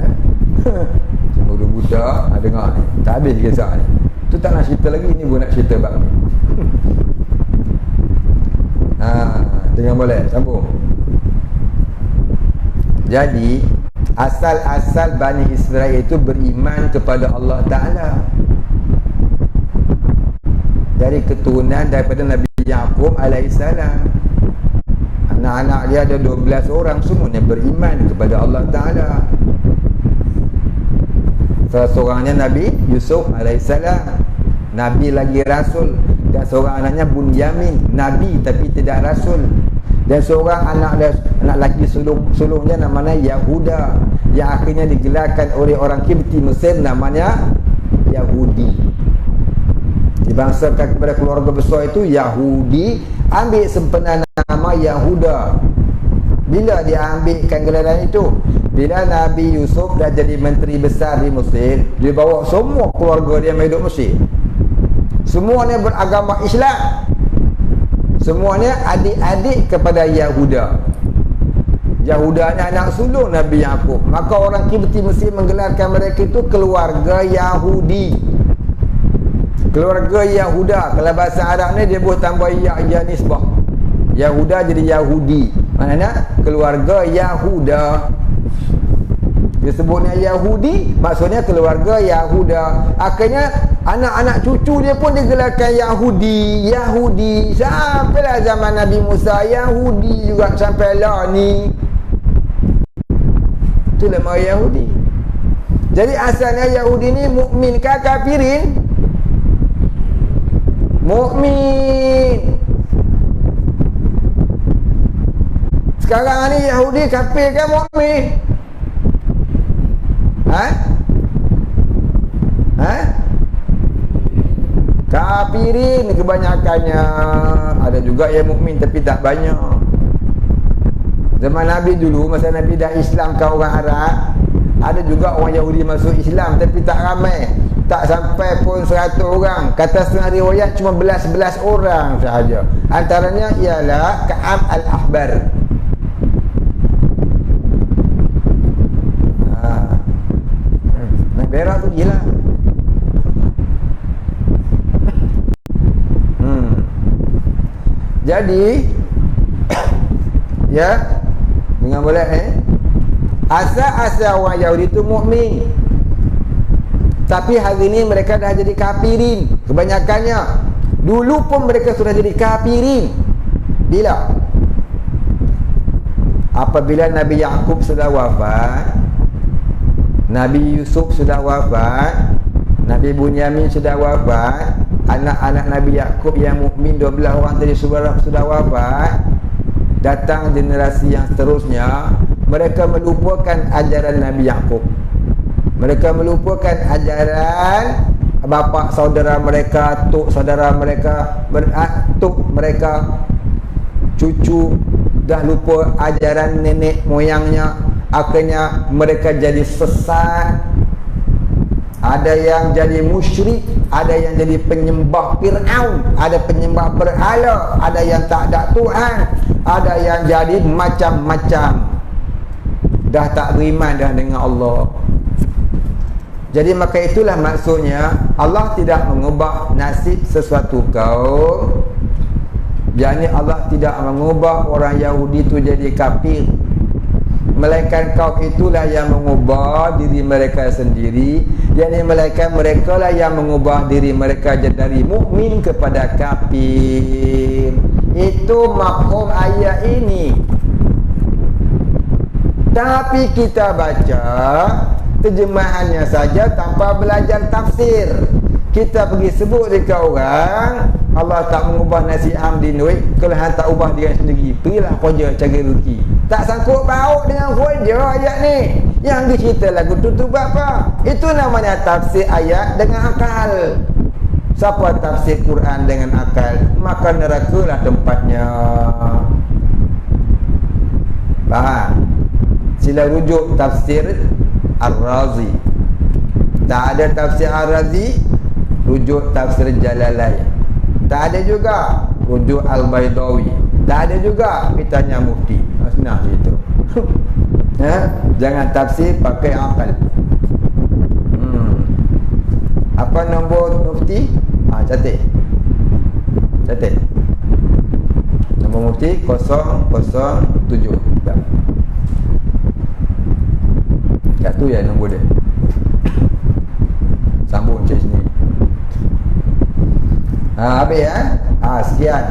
Cemburu buta, dengar ni. Tak habis kisah ni. Tu tak nak cerita lagi, ni pun nak cerita bab ni. Tengok boleh, sambung. Jadi asal-asal Bani Israel itu beriman kepada Allah Ta'ala. Dari keturunan daripada Nabi Yaqub alaihissalam. Anak-anak dia ada 12 orang, semuanya beriman kepada Allah Ta'ala. Salah seorangnya Nabi Yusuf alaihissalam, Nabi lagi Rasul. Dan seorang anaknya Bunyamin, Nabi tapi tidak Rasul. Dan seorang anak lelaki sulungnya namanya Yahuda, yang akhirnya digelarkan oleh orang Kipti Mesir namanya Yahudi. Dibangsakan kepada keluarga besar itu Yahudi, ambil sempena nama Yahuda. Bila dia ambilkan gelaran itu? Bila Nabi Yusuf dah jadi menteri besar di Mesir, dia bawa semua keluarga dia hidup Mesir. Semuanya beragama Islam. Semuanya adik-adik kepada Yahuda. Yahuda ni anak sulung Nabi Yaqub. Maka orang Kipti Mesir menggelarkan mereka itu keluarga Yahudi. Keluarga Yahuda. Kalau bahasa Arab ni dia boleh tambah ya nisbah. Yahuda jadi Yahudi. Maknanya keluarga Yahuda. Dia sebutnya Yahudi, maksudnya keluarga Yahuda. Akhirnya anak-anak cucu dia pun digelarkan Yahudi. Yahudi sampailah zaman Nabi Musa, Yahudi juga sampailah ni. Itu nama Yahudi. Jadi asalnya Yahudi ni mukmin ke kafirin? Mukmin. Sekarang ni Yahudi kafir ke mukmin? Ha? Ha? Kafirin kebanyakannya. Ada juga yang mukmin tapi tak banyak. Zaman Nabi dulu, masa Nabi dah Islam ke orang Arab, ada juga orang Yahudi masuk Islam tapi tak ramai. Tak sampai pun 100 orang. Kata setengah riwayat cuma belas-belas orang sahaja. Antaranya ialah Ka'ab al-Ahbar. Berak tu dia lah. Jadi ya, dengan boleh asal-asal orang Yahudi tu mukmin, tapi hari ni mereka dah jadi kafirin kebanyakannya. Dulu pun mereka sudah jadi kafirin. Bila? Apabila Nabi Yaqub sudah wafat, Nabi Yusuf sudah wafat, Nabi Bunyamin sudah wafat, anak-anak Nabi Yaqub yang mukmin 12 orang tadi sudah wafat, datang generasi yang seterusnya, mereka melupakan ajaran Nabi Yaqub. Mereka melupakan ajaran bapa saudara mereka, tok saudara mereka, beratuk mereka, cucu, dah lupa ajaran nenek moyangnya. Akhirnya mereka jadi sesat. Ada yang jadi musyrik, ada yang jadi penyembah Fir'aun, ada penyembah berhala, ada yang tak ada Tuhan, ada yang jadi macam-macam. Dah tak beriman dah dengan Allah. Jadi maka itulah maksudnya Allah tidak mengubah nasib sesuatu kaum. Jadi Allah tidak mengubah orang Yahudi itu jadi kafir, melainkan kaum itulah yang mengubah diri mereka sendiri. Yakni melainkan mereka lah yang mengubah diri mereka dari mukmin kepada kafir. Itu mafhum ayat ini. Tapi kita baca terjemahannya saja tanpa belajar tafsir. Kita pergi sebut dekat orang, Allah tak mengubah nasib Hamdi Nuik, kalau hang tak ubah diri sendiri, pergilah kerja cari rezeki. Tak sangkut baut dengan kerja ayat ni. Yang dia cerita lagu tutup apa? Itu namanya tafsir ayat dengan akal. Siapa tafsir Quran dengan akal, maka nerakalah tempatnya. Faham? Sila rujuk tafsir Ar-Razi. Tak ada tafsir Ar-Razi, rujuk tafsir Jalalain. Tak ada juga rujuk Al-Baidawi. Tak ada juga kita tanya mufti. Senang cerita. Jangan tafsir pakai akal. Apa nombor mufti? Catat. Catat. Nombor mufti 007. Dah. Kat tu ya nombor dia. Sambung cek sini. Habis ya? Sekian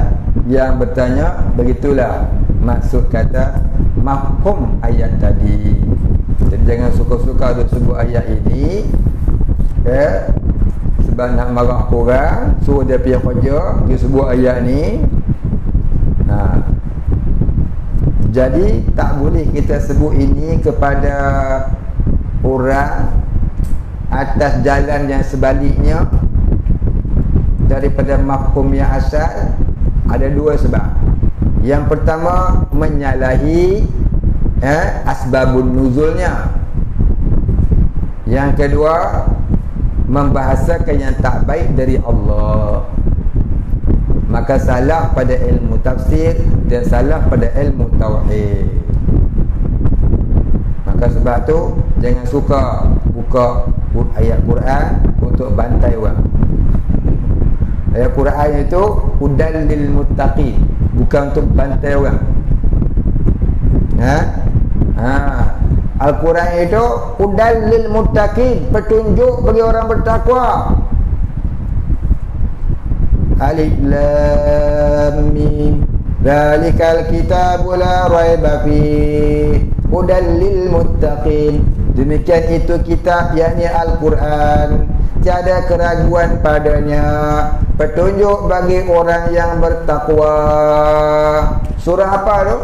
yang bertanya. Begitulah maksud kata mafhum ayat tadi. Jadi jangan suka-suka untuk sebut ayat ini, sebab nak marah korang, suruh dia pergi kerja, dia sebut ayat ni. Jadi tak boleh kita sebut ini kepada orang atas jalan yang sebaliknya daripada mafhum yang asal. Ada dua sebab. Yang pertama, menyalahi asbabun nuzulnya. Yang kedua, membahasakan yang tak baik dari Allah. Maka salah pada ilmu tafsir dan salah pada ilmu tauhid. Maka sebab tu jangan suka buka ayat Quran untuk bantai orang. Ayat Quran itu hudal lil muttaqin, bukan untuk bantai orang. Al-Quran itu hudal lil muttaqin, petunjuk bagi orang bertakwa. Alif Lam Mim, dzalikal kitabu la raiba fihi hudal lil muttaqin. Demikian itu kitab, yakni Al-Quran, tiada keraguan padanya, petunjuk bagi orang yang bertakwa. Surah apa tu?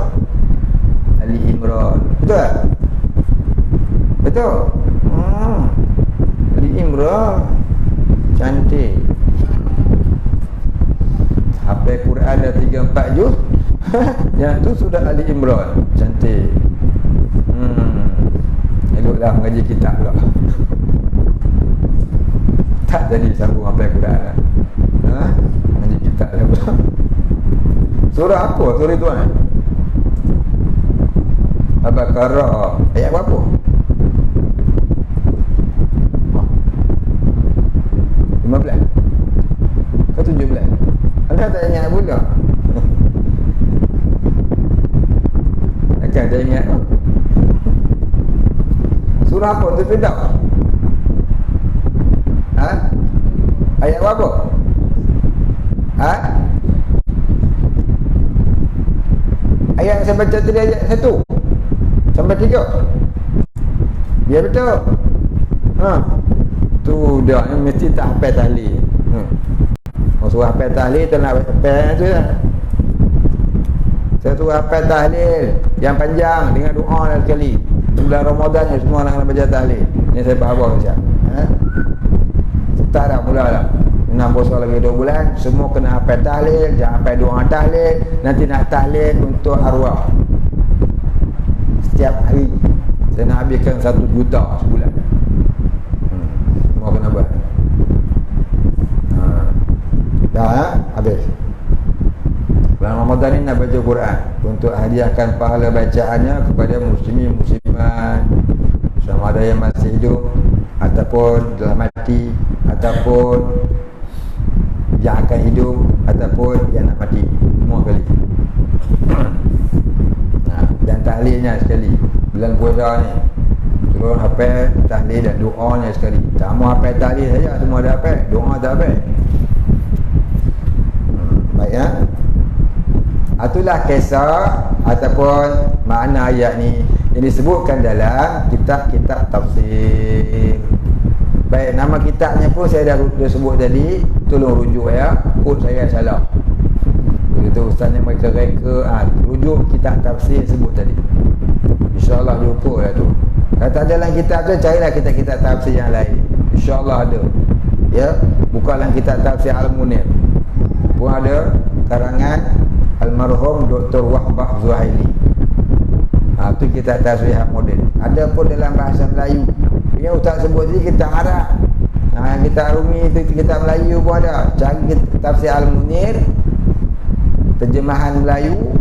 Ali Imran. Betul? Betul? Ali Imran cantik. Hafal Quran ada 3-4 juz. Yang tu sudah Ali Imran cantik. Eloklah mengaji kitab pula. Tak jadi sambung hafal Quran lah. Mengaji kitab lah pula. Surah apa? Surah itu kan? Al-Baqarah. Ayat berapa? Oh. 15 ke 17? Anda tak ingat pula. Takkan tak ingat. Surah apa tu Firdaus? Ayat berapa? Ayat yang saya baca tadi ayat 1 sampai 3. Ya betul. Tu dah mesti tak hafal tahlil. Suruh hafal tahlil tu nak hafal tu lah. Saya suruh hafal tahlil yang panjang dengan doa lah sekali. Bulan Ramadan ni semua nak baca tahlil. Ni saya faham Ustaz. Tak dah mula lah. 6 puasa lagi 2 bulan, semua kena hafal tahlil, jangan hafal doa tahlil. Nanti nak tahlil untuk arwah. Setiap hari saya nak habiskan 1 juta sebulan. Semua kena buat. Dah habis. Bulan Ramadan ni nak baca Quran untuk hadiahkan pahala bacaannya kepada muslimin muslimat, sama ada yang masih hidup ataupun telah mati, ataupun yang akan hidup, ataupun yang nak mati, semua kali. Dan tahlilnya sekali. Bulan puasa ni suruh hafal tahlil dan doanya sekali. Tak mau hafal tahlil saja, semua dah hafal, doa tak hafal. Baik ya. Itulah kisah ataupun makna ayat ni yang disebutkan dalam kitab-kitab tafsir. Baik, nama kitabnya pun saya dah sebut tadi, tolong rujuk ya. Kod saya salah. Begitu ustaz ni mereka rujuk kitab tafsir sebut tadi. InsyaAllah jumpa ya tu. Kalau tak ada dalam kitab tu, carilah kitab-kitab tafsir yang lain. InsyaAllah ada. Ya, bukanlah kitab tafsir Al-Munir. Pun ada karangan almarhum Dr. Wahbah Zuhaili. Tu kitab tafsir moden. Ada pun dalam bahasa Melayu. Yang ustaz sebut tadi kitab Arab. Kitab Rumi itu kitab Melayu pun ada. Cari tafsir Al-Munir, terjemahan Melayu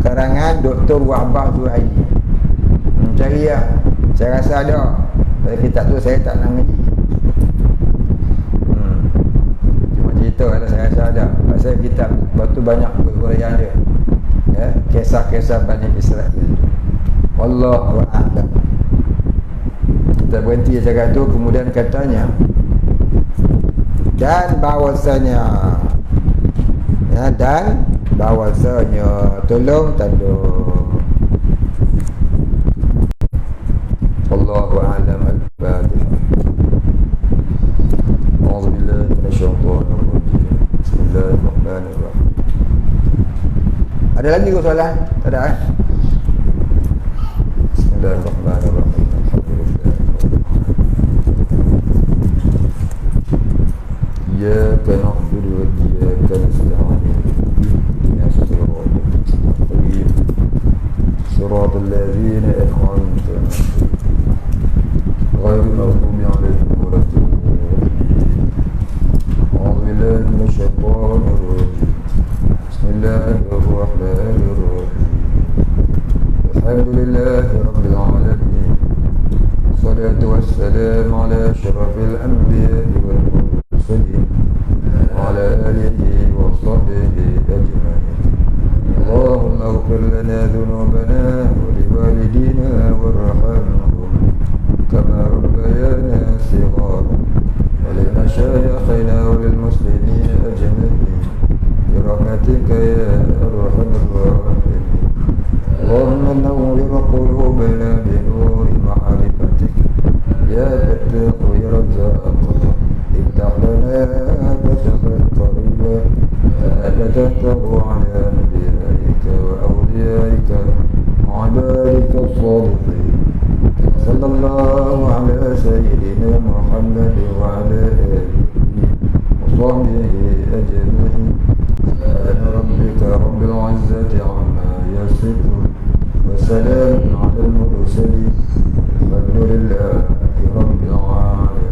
karangan Dr. Wahbah Zuhaili. Cari ya. Saya rasa ada. Pada kitab tu saya tak nak ngaji. Cuma cerita lah, saya rasa ada. Pasal kitab tu banyak keguraian dia. Ya, kisah-kisah Bani Israel. Wallahu a'lam. Kita berhenti cakap tu, kemudian katanya dan bahawasanya, ya, dan bahawasanya, tolong tanduk. Wallahu a'lam al-Fatihah. A'udzu billahi minasyaitonir rajim. Bismillahirrahmanirrahim. Ada lagi ke soalan? Tak ada Bismillahirrahmanirrahim. Iyyaka na'budu wa iyyaka nasta'in. Ihdinas siratal mustaqim. Siratal ladzina an'amta 'alaihim ghairil maghdubi 'alaihim waladdallin. A'udzu billahi minasyaitonir rajim. Bismillahirrahmanirrahim. Alhamdulillahi rabbil alamin. Wassalatu wassalamu ala asyrafil anbiya'i wal mursalin wa ala alihi wa sahbihi ajma'in. Allahumma ighfir lana dhunubana wa liwalidina warhamhum kama rabbayana shighara wa li mashayikhina wa lil muslimina ajma'in bi rahmatika ya arhamar rahimin. Allahumma nawwir qulubana bi nuri ma'rifatik ya Fattah ya Razzaq. Iftah lana fathan qariba fatahtahu ala nabiyyika wa awliyaika wa ibadika as-salihin. Sallallahu ala sayyidina محمد وعلى آله وصحبه أجمعين. سبحان ربك رب العزة عما يصفون وسلام على المرسلين والحمد لله رب العالمين.